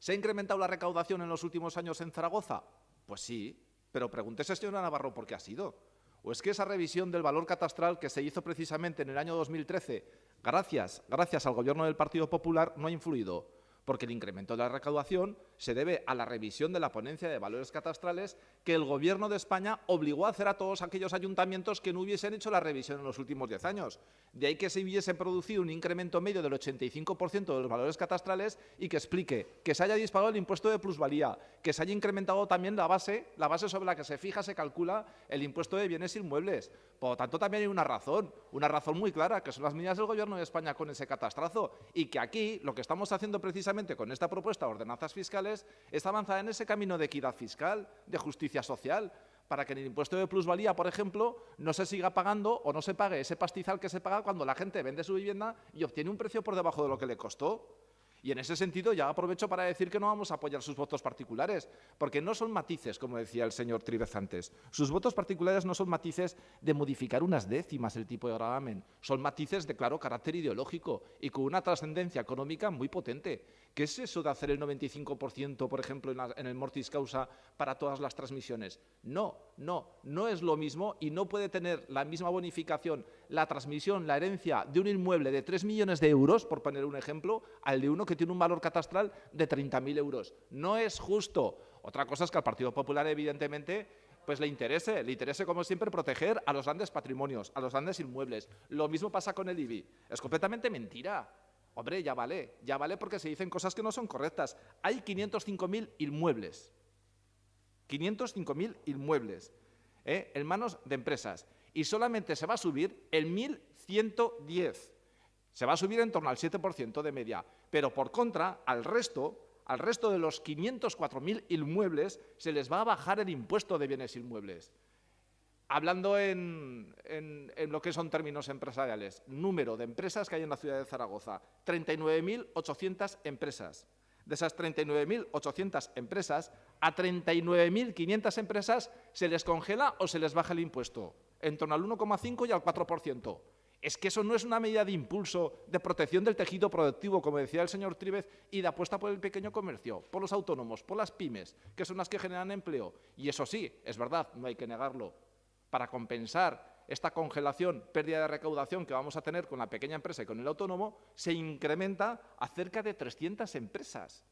¿Se ha incrementado la recaudación en los últimos años en Zaragoza? Pues sí, pero pregúntese, señora Navarro, por qué ha sido. ¿O es que esa revisión del valor catastral que se hizo precisamente en el año 2013, gracias al Gobierno del Partido Popular, no ha influido? Porque el incremento de la recaudación se debe a la revisión de la ponencia de valores catastrales que el Gobierno de España obligó a hacer a todos aquellos ayuntamientos que no hubiesen hecho la revisión en los últimos 10 años. De ahí que se hubiese producido un incremento medio del 85% de los valores catastrales y que explique que se haya disparado el impuesto de plusvalía, que se haya incrementado también la base sobre la que se fija, se calcula el impuesto de bienes inmuebles. Por lo tanto, también hay una razón muy clara, que son las medidas del Gobierno de España con ese catastrazo, y que aquí lo que estamos haciendo precisamente con esta propuesta de ordenanzas fiscales es avanzar en ese camino de equidad fiscal, de justicia social, para que en el impuesto de plusvalía, por ejemplo, no se siga pagando o no se pague ese pastizal que se paga cuando la gente vende su vivienda y obtiene un precio por debajo de lo que le costó. Y en ese sentido ya aprovecho para decir que no vamos a apoyar sus votos particulares, porque no son matices, como decía el señor Tríbez antes. Sus votos particulares no son matices de modificar unas décimas el tipo de gravamen, son matices de claro carácter ideológico y con una trascendencia económica muy potente. ¿Qué es eso de hacer el 95%, por ejemplo, en el mortis causa para todas las transmisiones? No es lo mismo y no puede tener la misma bonificación la transmisión, la herencia de un inmueble de 3 millones de euros, por poner un ejemplo, al de uno que tiene un valor catastral de 30.000 euros. No es justo. Otra cosa es que al Partido Popular, evidentemente, pues le interese como siempre proteger a los grandes patrimonios, a los grandes inmuebles. Lo mismo pasa con el IBI. Es completamente mentira. Hombre, ya vale porque se dicen cosas que no son correctas. Hay 505.000 inmuebles. 505.000 inmuebles en manos de empresas. Y solamente se va a subir el 1.110. Se va a subir en torno al 7% de media. Pero por contra, al resto de los 504.000 inmuebles se les va a bajar el impuesto de bienes inmuebles. Hablando en lo que son términos empresariales, número de empresas que hay en la ciudad de Zaragoza, 39.800 empresas. De esas 39.800 empresas, a 39.500 empresas se les congela o se les baja el impuesto, en torno al 1,5 y al 4%. Es que eso no es una medida de impulso, de protección del tejido productivo, como decía el señor Tríbez, y de apuesta por el pequeño comercio, por los autónomos, por las pymes, que son las que generan empleo. Y eso sí, es verdad, no hay que negarlo. Para compensar esta congelación, pérdida de recaudación que vamos a tener con la pequeña empresa y con el autónomo, se incrementa a cerca de 300 empresas.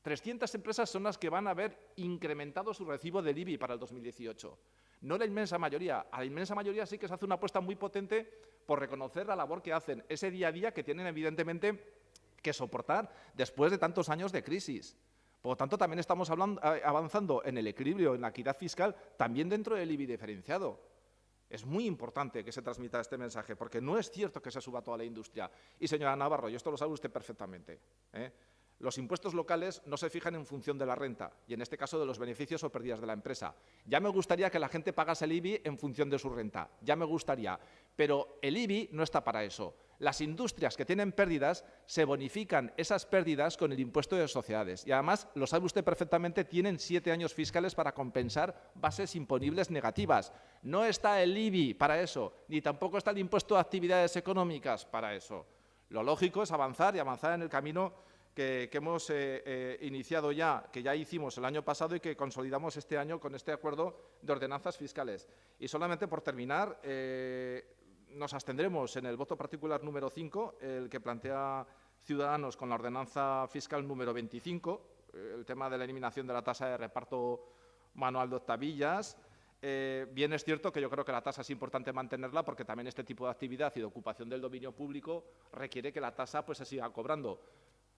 300 empresas son las que van a haber incrementado su recibo del IBI para el 2018. No la inmensa mayoría. A la inmensa mayoría sí que se hace una apuesta muy potente por reconocer la labor que hacen, ese día a día que tienen evidentemente que soportar después de tantos años de crisis. Por lo tanto, también estamos avanzando en el equilibrio, en la equidad fiscal, también dentro del IBI diferenciado. Es muy importante que se transmita este mensaje, porque no es cierto que se suba toda la industria. Y, señora Navarro, y esto lo sabe usted perfectamente, los impuestos locales no se fijan en función de la renta, y en este caso de los beneficios o pérdidas de la empresa. Ya me gustaría que la gente pagase el IBI en función de su renta, ya me gustaría, pero el IBI no está para eso. Las industrias que tienen pérdidas se bonifican esas pérdidas con el impuesto de sociedades y además, lo sabe usted perfectamente, tienen 7 años fiscales para compensar bases imponibles negativas. No está el IBI para eso, ni tampoco está el impuesto de actividades económicas para eso. Lo lógico es avanzar y avanzar en el camino que hemos iniciado ya, que ya hicimos el año pasado y que consolidamos este año con este acuerdo de ordenanzas fiscales. Y solamente por terminar, nos abstendremos en el voto particular número 5, el que plantea Ciudadanos con la ordenanza fiscal número 25, el tema de la eliminación de la tasa de reparto manual de octavillas, Bien es cierto que yo creo que la tasa es importante mantenerla porque también este tipo de actividad y de ocupación del dominio público requiere que la tasa pues, se siga cobrando.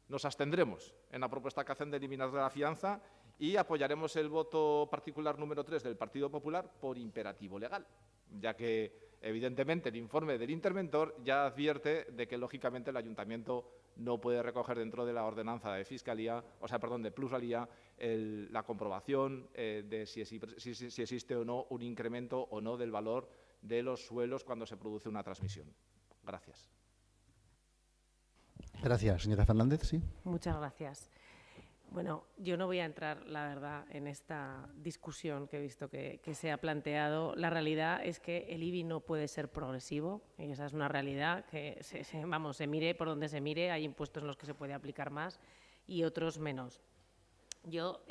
Nos abstendremos en la propuesta que hacen de eliminar la fianza y apoyaremos el voto particular número 3 del Partido Popular por imperativo legal, ya que, evidentemente, el informe del interventor ya advierte de que, lógicamente, el Ayuntamiento no puede recoger dentro de la ordenanza de fiscalía, de plusvalía, la comprobación de si existe o no un incremento o no del valor de los suelos cuando se produce una transmisión. Gracias. Gracias. Señora Fernández, sí. Muchas gracias. Bueno, yo no voy a entrar, la verdad, en esta discusión que he visto que se ha planteado. La realidad es que el IBI no puede ser progresivo, y esa es una realidad que, se mire por donde se mire, hay impuestos en los que se puede aplicar más y otros menos. Yo,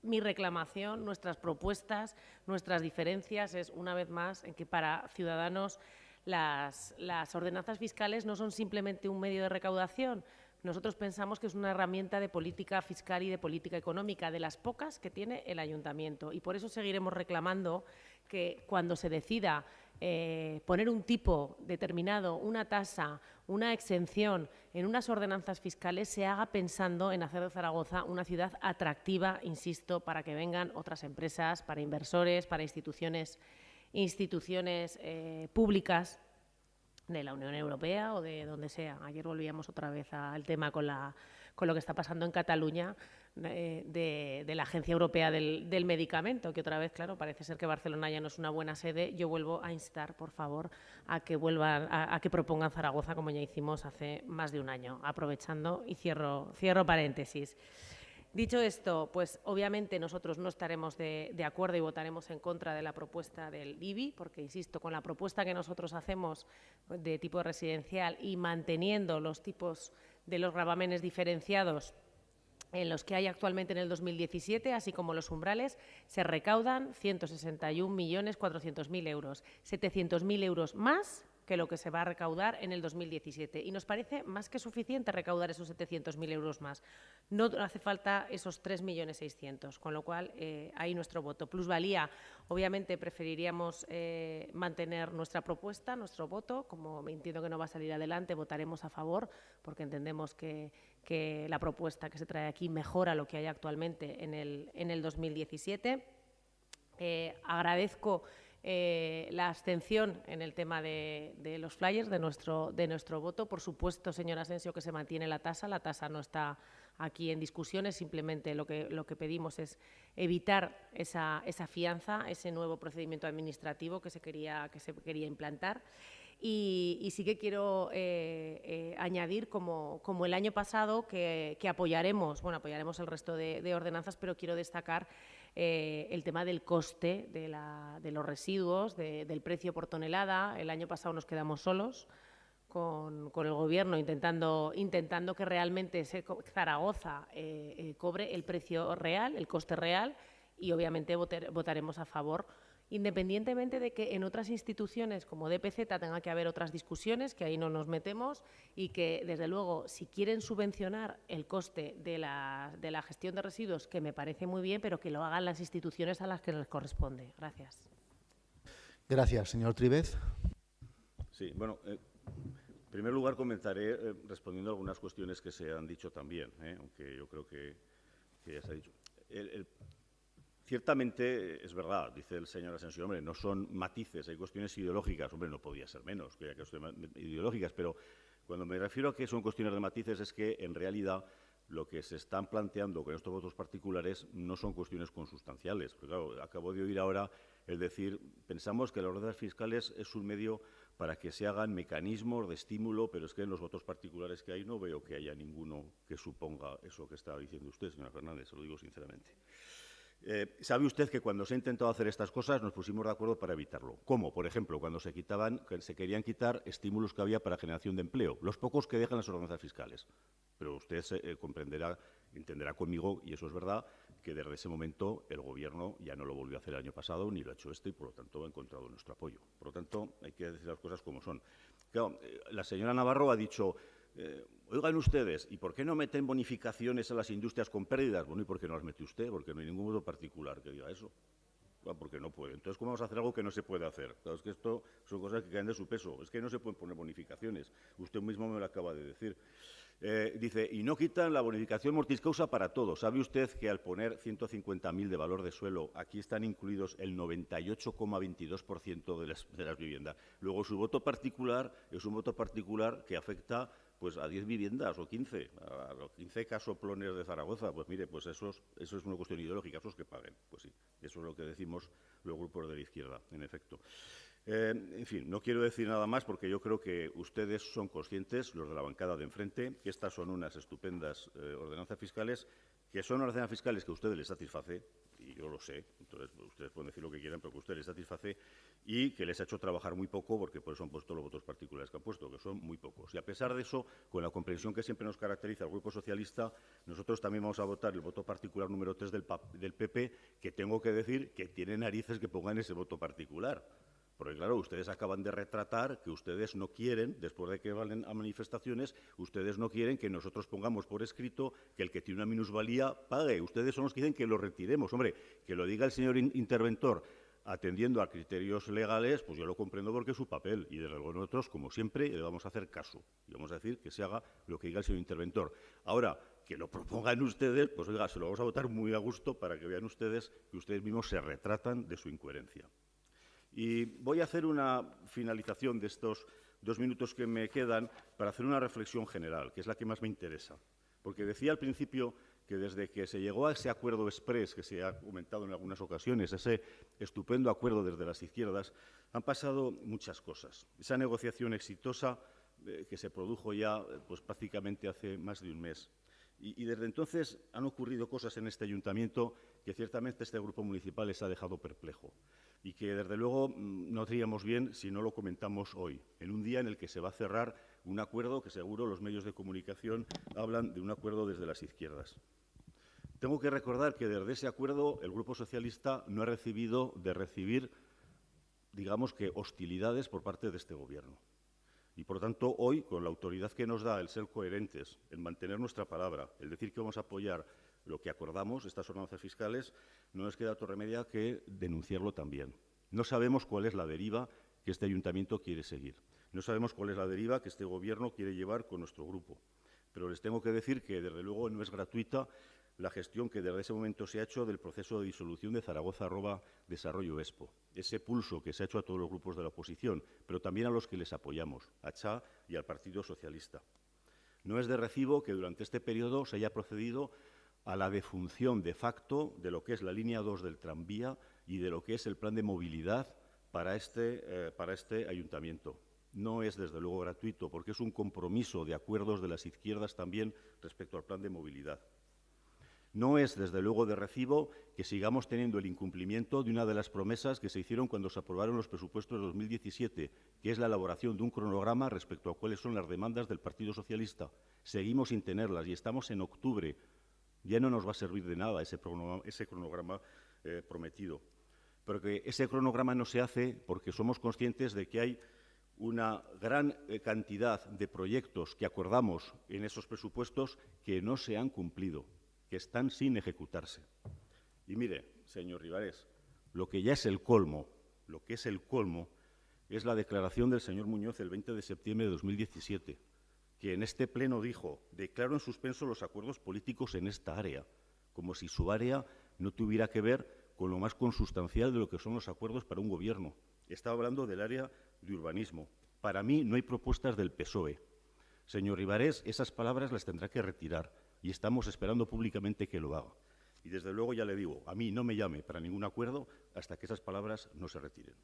mi reclamación, nuestras propuestas, nuestras diferencias es, una vez más, en que para Ciudadanos las ordenanzas fiscales no son simplemente un medio de recaudación. Nosotros pensamos que es una herramienta de política fiscal y de política económica, de las pocas que tiene el Ayuntamiento. Y por eso seguiremos reclamando que cuando se decida poner un tipo determinado, una tasa, una exención en unas ordenanzas fiscales, se haga pensando en hacer de Zaragoza una ciudad atractiva, insisto, para que vengan otras empresas, para inversores, para instituciones públicas de la Unión Europea o de donde sea. Ayer volvíamos otra vez al tema con lo que está pasando en Cataluña de la Agencia Europea del Medicamento, que otra vez, claro, parece ser que Barcelona ya no es una buena sede. Yo vuelvo a instar, por favor, a que vuelvan, a que propongan Zaragoza, como ya hicimos hace más de un año. Aprovechando, y cierro paréntesis. Dicho esto, pues obviamente nosotros no estaremos de acuerdo y votaremos en contra de la propuesta del IBI, porque, insisto, con la propuesta que nosotros hacemos de tipo residencial y manteniendo los tipos de los gravámenes diferenciados en los que hay actualmente en el 2017, así como los umbrales, se recaudan 161.400.000 euros, 700.000 euros más que lo que se va a recaudar en el 2017. Y nos parece más que suficiente recaudar esos 700.000 euros más. No hace falta esos 3.600.000, con lo cual ahí nuestro voto. Plusvalía, obviamente preferiríamos mantener nuestra propuesta, nuestro voto. Como entiendo que no va a salir adelante, votaremos a favor, porque entendemos que la propuesta que se trae aquí mejora lo que hay actualmente en el 2017. Agradezco la abstención en el tema de los flyers, de nuestro voto. Por supuesto, señor Asensio, que se mantiene la tasa no está aquí en discusiones, simplemente lo que pedimos es evitar esa fianza, ese nuevo procedimiento administrativo que se quería implantar. Y sí que quiero añadir, como el año pasado, que apoyaremos el resto de ordenanzas, pero quiero destacar el tema del coste de los residuos, del precio por tonelada. El año pasado nos quedamos solos con el Gobierno intentando que realmente Zaragoza cobre el precio real, el coste real, y obviamente votaremos a favor, independientemente de que en otras instituciones como DPZ tenga que haber otras discusiones, que ahí no nos metemos, y que, desde luego, si quieren subvencionar el coste de la gestión de residuos, que me parece muy bien, pero que lo hagan las instituciones a las que les corresponde. Gracias. Gracias. Señor Trívez. Sí, bueno, en primer lugar comenzaré respondiendo a algunas cuestiones que se han dicho también, aunque yo creo que ya se ha dicho. Ciertamente es verdad, dice el señor Asensio, hombre, no son matices, hay cuestiones ideológicas, hombre, no podía ser menos que haya cuestiones ideológicas, pero cuando me refiero a que son cuestiones de matices es que, en realidad, lo que se están planteando con estos votos particulares no son cuestiones consustanciales. Porque, claro, acabo de oír ahora el decir, pensamos que las ordenanzas fiscales es un medio para que se hagan mecanismos de estímulo, pero es que en los votos particulares que hay no veo que haya ninguno que suponga eso que estaba diciendo usted, señora Fernández, se lo digo sinceramente. Sabe usted que cuando se ha intentado hacer estas cosas nos pusimos de acuerdo para evitarlo. ¿Cómo? Por ejemplo, cuando se querían quitar estímulos que había para generación de empleo, los pocos que dejan las ordenanzas fiscales. Pero usted entenderá conmigo, y eso es verdad, que desde ese momento el Gobierno ya no lo volvió a hacer el año pasado, ni lo ha hecho y por lo tanto ha encontrado nuestro apoyo. Por lo tanto, hay que decir las cosas como son. Claro, la señora Navarro ha dicho, oigan ustedes, ¿y por qué no meten bonificaciones a las industrias con pérdidas? Bueno, ¿y por qué no las mete usted? Porque no hay ningún voto particular que diga eso. Claro, porque no puede. Entonces, ¿cómo vamos a hacer algo que no se puede hacer? Claro, es que esto son cosas que caen de su peso. Es que no se pueden poner bonificaciones. Usted mismo me lo acaba de decir. Dice, y no quitan la bonificación mortis causa para todo. ¿Sabe usted que al poner 150.000 de valor de suelo, aquí están incluidos el 98,22% de las viviendas? Luego, su voto particular es un voto particular que afecta pues a 10 viviendas o 15, a los 15 casoplones de Zaragoza. Pues mire, pues eso es una cuestión ideológica, esos que paguen. Pues sí, eso es lo que decimos los grupos de la izquierda, en efecto. En fin, no quiero decir nada más porque yo creo que ustedes son conscientes, los de la bancada de enfrente, que estas son unas estupendas ordenanzas fiscales, que son ordenanzas fiscales que a ustedes les satisface, y yo lo sé, entonces ustedes pueden decir lo que quieran, pero que a ustedes les satisface, y que les ha hecho trabajar muy poco, porque por eso han puesto los votos particulares que han puesto, que son muy pocos. Y a pesar de eso, con la comprensión que siempre nos caracteriza al Grupo Socialista, nosotros también vamos a votar el voto particular número 3 del PP, que tengo que decir que tiene narices que pongan ese voto particular. Porque, claro, ustedes acaban de retratar que ustedes no quieren, después de que valen a manifestaciones, ustedes no quieren que nosotros pongamos por escrito que el que tiene una minusvalía pague. Ustedes son los que dicen que lo retiremos. Hombre, que lo diga el señor interventor atendiendo a criterios legales, pues yo lo comprendo porque es su papel. Y desde luego nosotros, como siempre, le vamos a hacer caso. Y vamos a decir que se haga lo que diga el señor interventor. Ahora, que lo propongan ustedes, pues oiga, se lo vamos a votar muy a gusto para que vean ustedes que ustedes mismos se retratan de su incoherencia. Y voy a hacer una finalización de estos 2 minutos que me quedan para hacer una reflexión general, que es la que más me interesa. Porque decía al principio que desde que se llegó a ese acuerdo exprés, que se ha comentado en algunas ocasiones, ese estupendo acuerdo desde las izquierdas, han pasado muchas cosas. Esa negociación exitosa que se produjo ya pues, prácticamente hace más de un mes. Y desde entonces han ocurrido cosas en este ayuntamiento que ciertamente este grupo municipal les ha dejado perplejo y que desde luego no haríamos bien si no lo comentamos hoy, en un día en el que se va a cerrar un acuerdo que seguro los medios de comunicación hablan de un acuerdo desde las izquierdas. Tengo que recordar que desde ese acuerdo el Grupo Socialista no ha recibido digamos que, hostilidades por parte de este Gobierno. Y, por tanto, hoy, con la autoridad que nos da el ser coherentes, el mantener nuestra palabra, el decir que vamos a apoyar lo que acordamos, estas ordenanzas fiscales, no nos queda otro remedio que denunciarlo también. No sabemos cuál es la deriva que este ayuntamiento quiere seguir. No sabemos cuál es la deriva que este Gobierno quiere llevar con nuestro grupo. Pero les tengo que decir que, desde luego, no es gratuita la gestión que desde ese momento se ha hecho del proceso de disolución de Zaragoza Desarrollo Expo. Ese pulso que se ha hecho a todos los grupos de la oposición, pero también a los que les apoyamos, a CHA y al Partido Socialista. No es de recibo que durante este periodo se haya procedido a la defunción de facto de lo que es la línea 2 del tranvía y de lo que es el plan de movilidad para este ayuntamiento. No es, desde luego, gratuito, porque es un compromiso de acuerdos de las izquierdas también respecto al plan de movilidad. No es, desde luego, de recibo que sigamos teniendo el incumplimiento de una de las promesas que se hicieron cuando se aprobaron los presupuestos de 2017, que es la elaboración de un cronograma respecto a cuáles son las demandas del Partido Socialista. Seguimos sin tenerlas y estamos en octubre. Ya no nos va a servir de nada ese cronograma prometido. Pero que ese cronograma no se hace porque somos conscientes de que hay una gran cantidad de proyectos que acordamos en esos presupuestos que no se han cumplido, que están sin ejecutarse. Y mire, señor Ribarés, lo que ya es el colmo, es la declaración del señor Muñoz el 20 de septiembre de 2017, que en este pleno dijo: declaro en suspenso los acuerdos políticos en esta área, como si su área no tuviera que ver con lo más consustancial de lo que son los acuerdos para un gobierno. Estaba hablando del área de urbanismo. Para mí no hay propuestas del PSOE. Señor Ribarés, esas palabras las tendrá que retirar y estamos esperando públicamente que lo haga. Y desde luego, ya le digo, a mí no me llame para ningún acuerdo hasta que esas palabras no se retiren.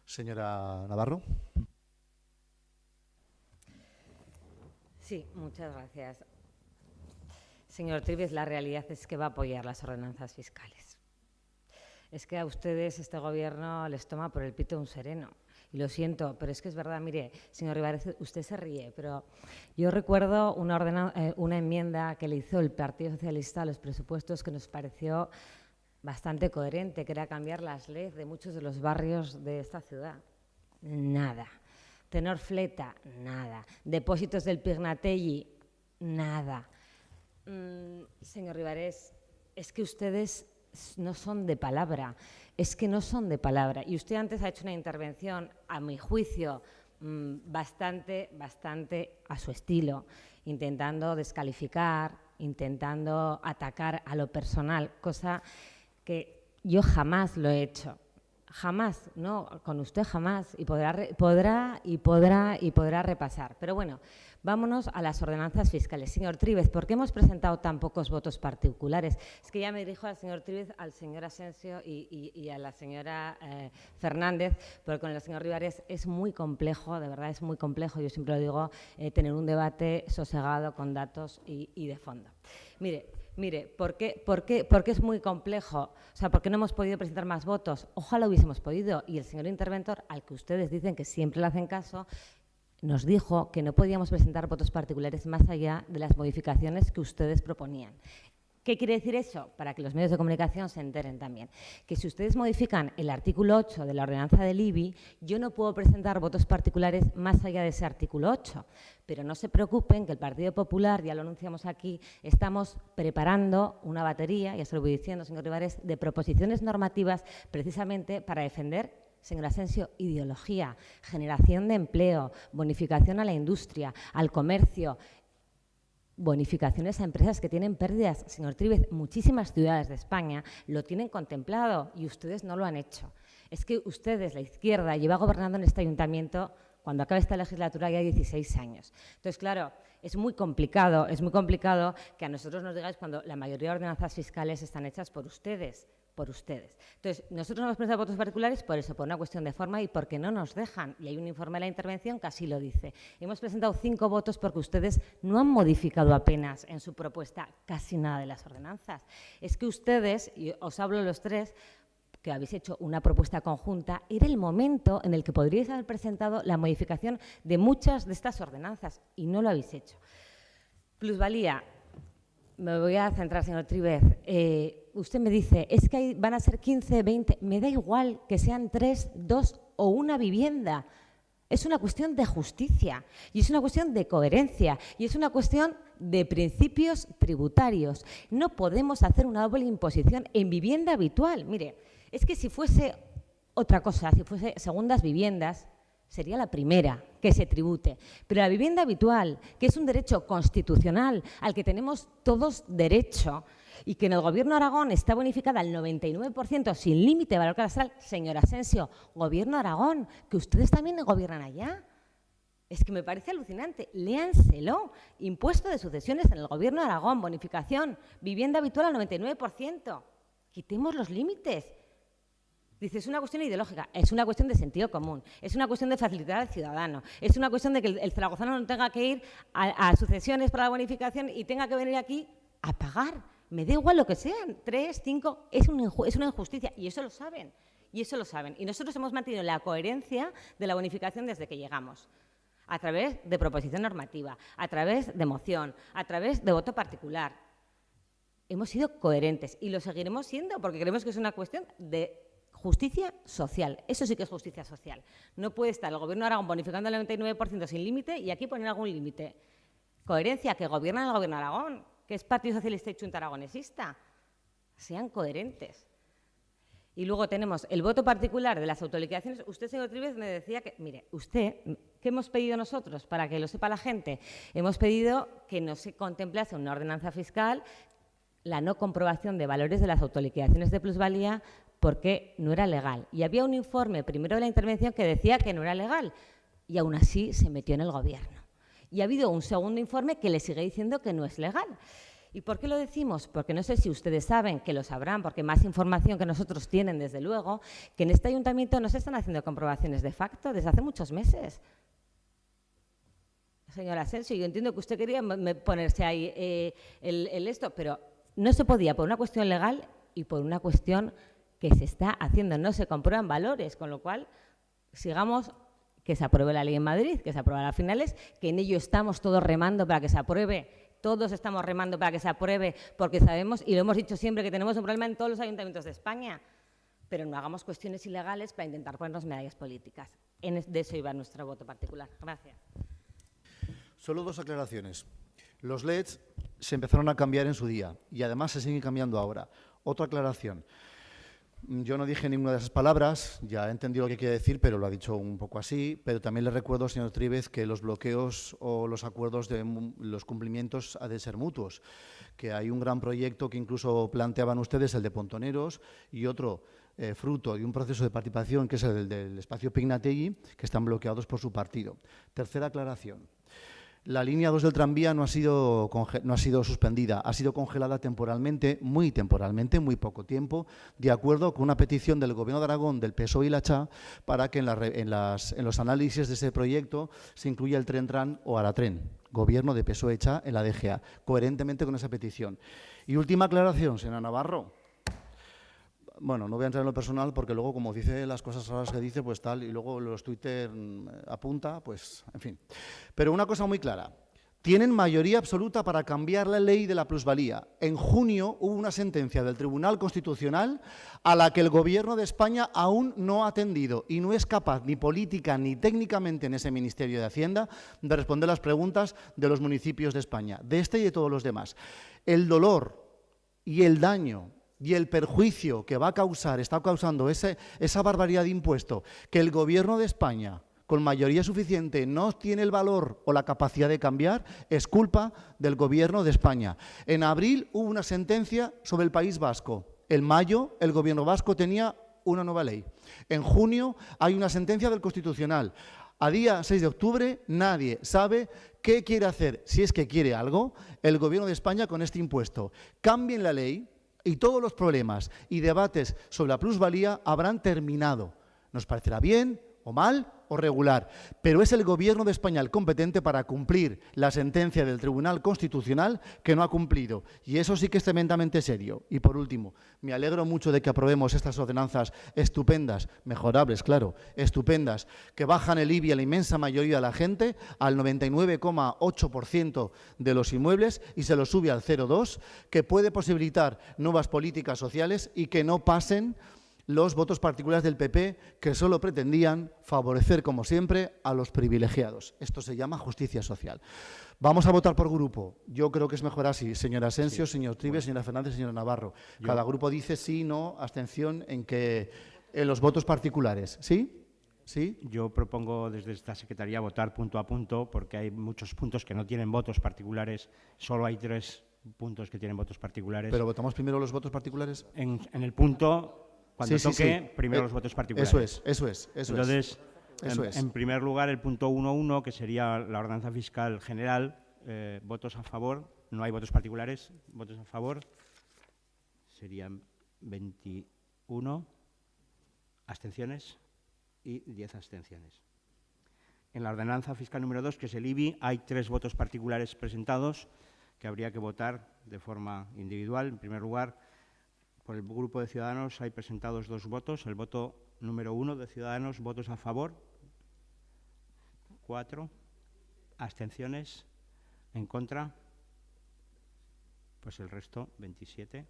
Señora Navarro. Sí, muchas gracias. Señor Trives, la realidad es que va a apoyar las ordenanzas fiscales. Es que a ustedes este Gobierno les toma por el pito un sereno. Y lo siento, pero es que es verdad. Mire, señor Ribarez, usted se ríe, pero yo recuerdo una enmienda que le hizo el Partido Socialista a los presupuestos que nos pareció bastante coherente, que era cambiar las leyes de muchos de los barrios de esta ciudad. Nada. Tenor Fleta, nada. Depósitos del Pignatelli, nada. Señor Ribarez, es que ustedes no son de palabra, es que no son de palabra. Y usted antes ha hecho una intervención, a mi juicio, bastante a su estilo, intentando descalificar, intentando atacar a lo personal, cosa que yo jamás lo he hecho. Jamás, no, con usted jamás, y podrá repasar. Pero bueno, vámonos a las ordenanzas fiscales. Señor Tríbez, ¿por qué hemos presentado tan pocos votos particulares? Es que ya me dirijo al señor Tríbez, al señor Asensio y a la señora Fernández, porque con el señor Rivares es muy complejo, de verdad es muy complejo, yo siempre lo digo, tener un debate sosegado con datos y de fondo. Mire, ¿por qué es muy complejo? O sea, ¿por qué no hemos podido presentar más votos? Ojalá hubiésemos podido. Y el señor interventor, al que ustedes dicen que siempre le hacen caso, nos dijo que no podíamos presentar votos particulares más allá de las modificaciones que ustedes proponían. ¿Qué quiere decir eso? Para que los medios de comunicación se enteren también. Que si ustedes modifican el artículo 8 de la ordenanza del IBI, yo no puedo presentar votos particulares más allá de ese artículo 8. Pero no se preocupen, que el Partido Popular, ya lo anunciamos aquí, estamos preparando una batería, ya se lo voy diciendo, señor Rivares, de proposiciones normativas precisamente para defender, señor Asensio, ideología, generación de empleo, bonificación a la industria, al comercio, bonificaciones a empresas que tienen pérdidas. Señor Tríbez, muchísimas ciudades de España lo tienen contemplado y ustedes no lo han hecho. Es que ustedes, la izquierda, lleva gobernando en este ayuntamiento, cuando acabe esta legislatura, ya 16 años. Entonces, claro, es muy complicado que a nosotros nos digáis cuando la mayoría de ordenanzas fiscales están hechas por ustedes. Entonces, nosotros no hemos presentado votos particulares por eso, por una cuestión de forma y porque no nos dejan. Y hay un informe de la intervención que así lo dice. Hemos presentado 5 votos porque ustedes no han modificado apenas en su propuesta casi nada de las ordenanzas. Es que ustedes, y os hablo los tres, que habéis hecho una propuesta conjunta, era el momento en el que podríais haber presentado la modificación de muchas de estas ordenanzas y no lo habéis hecho. Plusvalía. Me voy a centrar, señor Tríbez. Usted me dice, es que van a ser 15, 20, me da igual que sean 3, 2 o una vivienda. Es una cuestión de justicia y es una cuestión de coherencia y es una cuestión de principios tributarios. No podemos hacer una doble imposición en vivienda habitual. Mire, es que si fuese otra cosa, si fuese segundas viviendas, sería la primera que se tribute. Pero la vivienda habitual, que es un derecho constitucional al que tenemos todos derecho y que en el Gobierno de Aragón está bonificada al 99% sin límite de valor catastral, señor Asensio, Gobierno de Aragón, que ustedes también gobiernan allá. Es que me parece alucinante. Léanselo. Impuesto de sucesiones en el Gobierno de Aragón, bonificación, vivienda habitual al 99%. Quitemos los límites. Dice, es una cuestión ideológica, es una cuestión de sentido común, es una cuestión de facilitar al ciudadano, es una cuestión de que el zaragozano no tenga que ir a sucesiones para la bonificación y tenga que venir aquí a pagar. Me da igual lo que sean, 3, 5, es una injusticia y eso lo saben. Y nosotros hemos mantenido la coherencia de la bonificación desde que llegamos, a través de proposición normativa, a través de moción, a través de voto particular. Hemos sido coherentes y lo seguiremos siendo porque creemos que es una cuestión de justicia social. Eso sí que es justicia social. No puede estar el Gobierno de Aragón bonificando el 99% sin límite y aquí poner algún límite. Coherencia, que gobierna el Gobierno de Aragón, que es Partido Socialista y Junta Aragonesista. Sean coherentes. Y luego tenemos el voto particular de las autoliquidaciones. Usted, señor Tríbez, me decía que, mire, usted, ¿qué hemos pedido nosotros? Para que lo sepa la gente, hemos pedido que no se contemplase una ordenanza fiscal la no comprobación de valores de las autoliquidaciones de plusvalía porque no era legal. Y había un informe primero de la intervención que decía que no era legal y aún así se metió en el Gobierno. Y ha habido un segundo informe que le sigue diciendo que no es legal. ¿Y por qué lo decimos? Porque no sé si ustedes saben, que lo sabrán, porque más información que nosotros tienen, desde luego, que en este ayuntamiento no se están haciendo comprobaciones de facto desde hace muchos meses. Señora Asensio, yo entiendo que usted quería ponerse ahí esto, pero no se podía por una cuestión legal y por una cuestión que se está haciendo. No se comprueban valores, con lo cual sigamos que se apruebe la ley en Madrid, que se aprobará a finales, que en ello estamos todos remando para que se apruebe. Todos estamos remando para que se apruebe porque sabemos, y lo hemos dicho siempre, que tenemos un problema en todos los ayuntamientos de España. Pero no hagamos cuestiones ilegales para intentar ponernos medallas políticas. De eso iba nuestro voto particular. Gracias. Solo 2 aclaraciones. Los LEDs se empezaron a cambiar en su día y además se siguen cambiando ahora. Otra aclaración. Yo no dije ninguna de esas palabras, ya he entendido lo que quiere decir, pero lo ha dicho un poco así. Pero también le recuerdo, señor Trives, que los bloqueos o los acuerdos de los cumplimientos ha de ser mutuos. Que hay un gran proyecto que incluso planteaban ustedes, el de Pontoneros, y otro fruto de un proceso de participación, que es el del espacio Pignategui, que están bloqueados por su partido. Tercera aclaración. La línea 2 del tranvía no ha sido suspendida, ha sido congelada temporalmente, muy poco tiempo, de acuerdo con una petición del Gobierno de Aragón, del PSOE y la CHA, para que en los análisis de ese proyecto se incluya el tren-tran o Aratren, Gobierno de PSOE-CHA en la DGA, coherentemente con esa petición. Y última aclaración, señora Navarro. Bueno, no voy a entrar en lo personal porque luego, como dice las cosas raras que dice, pues tal, y luego los Twitter apunta, pues, en fin. Pero una cosa muy clara, tienen mayoría absoluta para cambiar la ley de la plusvalía. En junio hubo una sentencia del Tribunal Constitucional a la que el Gobierno de España aún no ha atendido y no es capaz, ni política ni técnicamente en ese Ministerio de Hacienda, de responder las preguntas de los municipios de España, de este y de todos los demás. El dolor y el daño y el perjuicio que va a causar, está causando esa barbaridad de impuesto que el Gobierno de España, con mayoría suficiente, no tiene el valor o la capacidad de cambiar, es culpa del Gobierno de España. En abril hubo una sentencia sobre el País Vasco. En mayo el Gobierno vasco tenía una nueva ley. En junio hay una sentencia del Constitucional. A día 6 de octubre nadie sabe qué quiere hacer, si es que quiere algo, el Gobierno de España con este impuesto. Cambien la ley y todos los problemas y debates sobre la plusvalía habrán terminado. Nos parecerá bien o mal o regular, pero es el Gobierno de España el competente para cumplir la sentencia del Tribunal Constitucional que no ha cumplido. Y eso sí que es tremendamente serio. Y por último, me alegro mucho de que aprobemos estas ordenanzas estupendas, mejorables, claro, estupendas, que bajan el IBI a la inmensa mayoría de la gente, al 99,8% de los inmuebles y se lo sube al 0,2%, que puede posibilitar nuevas políticas sociales y que no pasen los votos particulares del PP, que solo pretendían favorecer, como siempre, a los privilegiados. Esto se llama justicia social. Vamos a votar por grupo. Yo creo que es mejor así. Señor Asensio, sí, señor Trives, señora Fernández, señora Navarro. Cada grupo dice sí, no, abstención en los votos particulares. ¿Sí? ¿Sí? Yo propongo desde esta Secretaría votar punto a punto, porque hay muchos puntos que no tienen votos particulares. Solo hay 3 puntos que tienen votos particulares. ¿Pero votamos primero los votos particulares? En el punto... Cuando toque, primero los votos particulares. Eso es. Entonces, en primer lugar, el punto 1.1, que sería la ordenanza fiscal general, votos a favor, no hay votos particulares, votos a favor, serían 21 abstenciones y 10 abstenciones. En la ordenanza fiscal número 2, que es el IBI, hay 3 votos particulares presentados que habría que votar de forma individual. En primer lugar, por el grupo de Ciudadanos hay presentados 2 votos. El voto número 1 de Ciudadanos, votos a favor, 4, abstenciones, en contra, pues el resto, 27.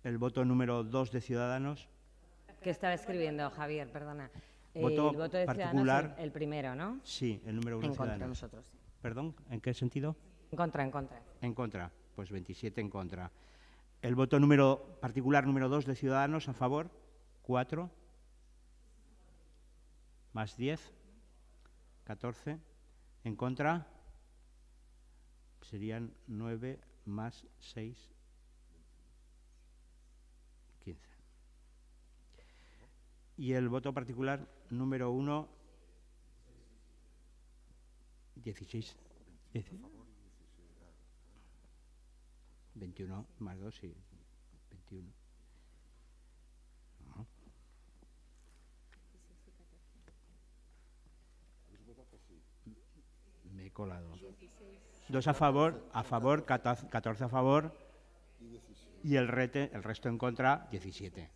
El voto número 2 de Ciudadanos. ¿Qué estaba escribiendo, Javier? Perdona. Voto el voto de particular, Ciudadanos, el primero, ¿no? Sí, el número 1 de Ciudadanos. En contra, nosotros. ¿Perdón? ¿En qué sentido? En contra. En contra, pues 27 en contra. El voto particular número 2 de Ciudadanos a favor, 4, más 10, 14. En contra, serían 9 más 6, 15. Y el voto particular número 1, 16. 21 más 2, sí, 21. No. Me he colado. 2 a favor, 14 a favor y el resto en contra, 17.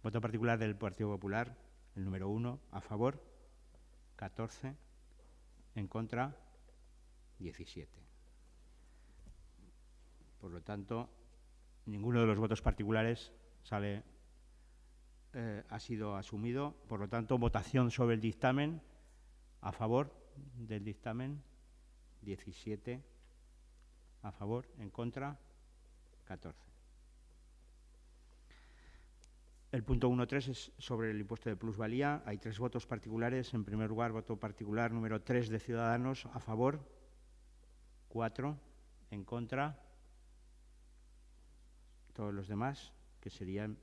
Voto particular del Partido Popular, el número 1, a favor, 14, en contra, 17. Por lo tanto, ninguno de los votos particulares ha sido asumido. Por lo tanto, votación sobre el dictamen. A favor del dictamen, 17 a favor, en contra, 14. El punto 1.3 es sobre el impuesto de plusvalía. Hay 3 votos particulares. En primer lugar, voto particular número 3 de Ciudadanos, a favor, 4, en contra, todos los demás, que serían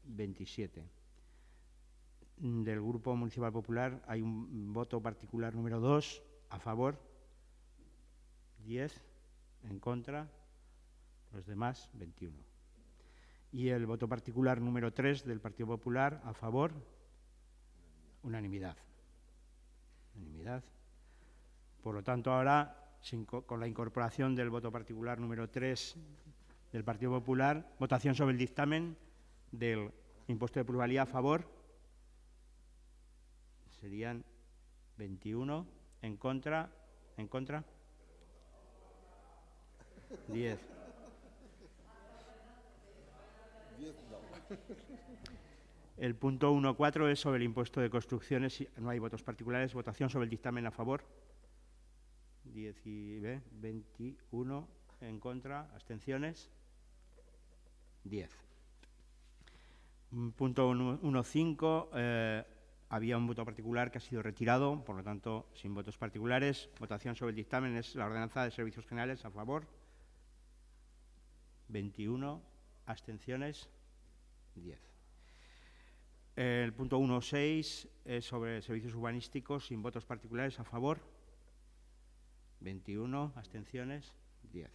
27. Del Grupo Municipal Popular hay un voto particular número 2, a favor, 10, en contra, los demás, 21. Y el voto particular número 3 del Partido Popular, a favor, unanimidad. Unanimidad. Por lo tanto, ahora, con la incorporación del voto particular número 3 del Partido Popular, votación sobre el dictamen del impuesto de plusvalía a favor. Serían 21, en contra, 10. El punto 1.4 es sobre el impuesto de construcciones. No hay votos particulares. Votación sobre el dictamen a favor. 10 y 21, en contra, abstenciones. 10. Punto 1.5. Había un voto particular que ha sido retirado, por lo tanto, sin votos particulares. Votación sobre el dictamen es la ordenanza de servicios generales a favor. 21, abstenciones, 10. El punto 1.6 es sobre servicios urbanísticos sin votos particulares a favor. 21, abstenciones, 10.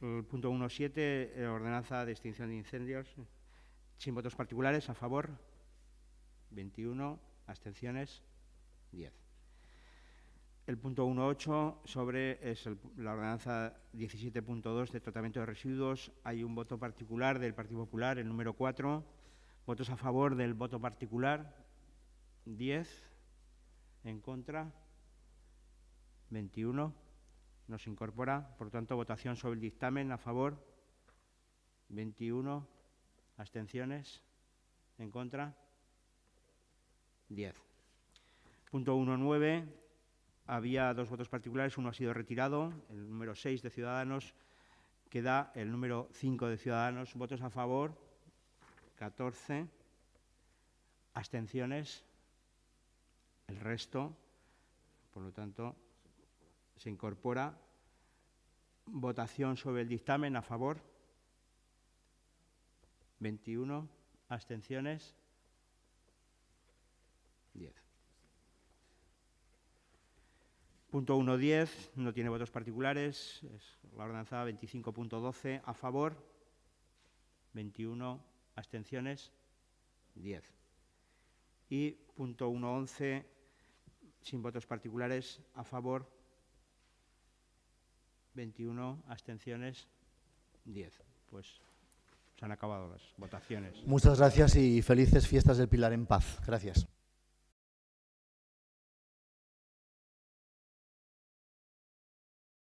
El punto 1.7, ordenanza de extinción de incendios sin votos particulares a favor. 21, abstenciones, 10. El punto 1.8 es la ordenanza 17.2 de tratamiento de residuos. Hay un voto particular del Partido Popular, el número 4. Votos a favor del voto particular, 10. En contra, 21. No se incorpora. Por lo tanto, votación sobre el dictamen a favor, 21. Abstenciones, en contra, 10. Punto 1.9. Había 2 votos particulares, uno ha sido retirado, el número 6 de Ciudadanos, queda el número 5 de Ciudadanos. Votos a favor, 14. Abstenciones, el resto. Por lo tanto, se incorpora. Votación sobre el dictamen a favor, 21. Abstenciones, 10. Punto 1.10, no tiene votos particulares, es la ordenanza 25.12 a favor, 21 abstenciones, 10. Y punto 1.11, sin votos particulares a favor, 21 abstenciones, 10. Pues se han acabado las votaciones. Muchas gracias y felices fiestas del Pilar en paz. Gracias.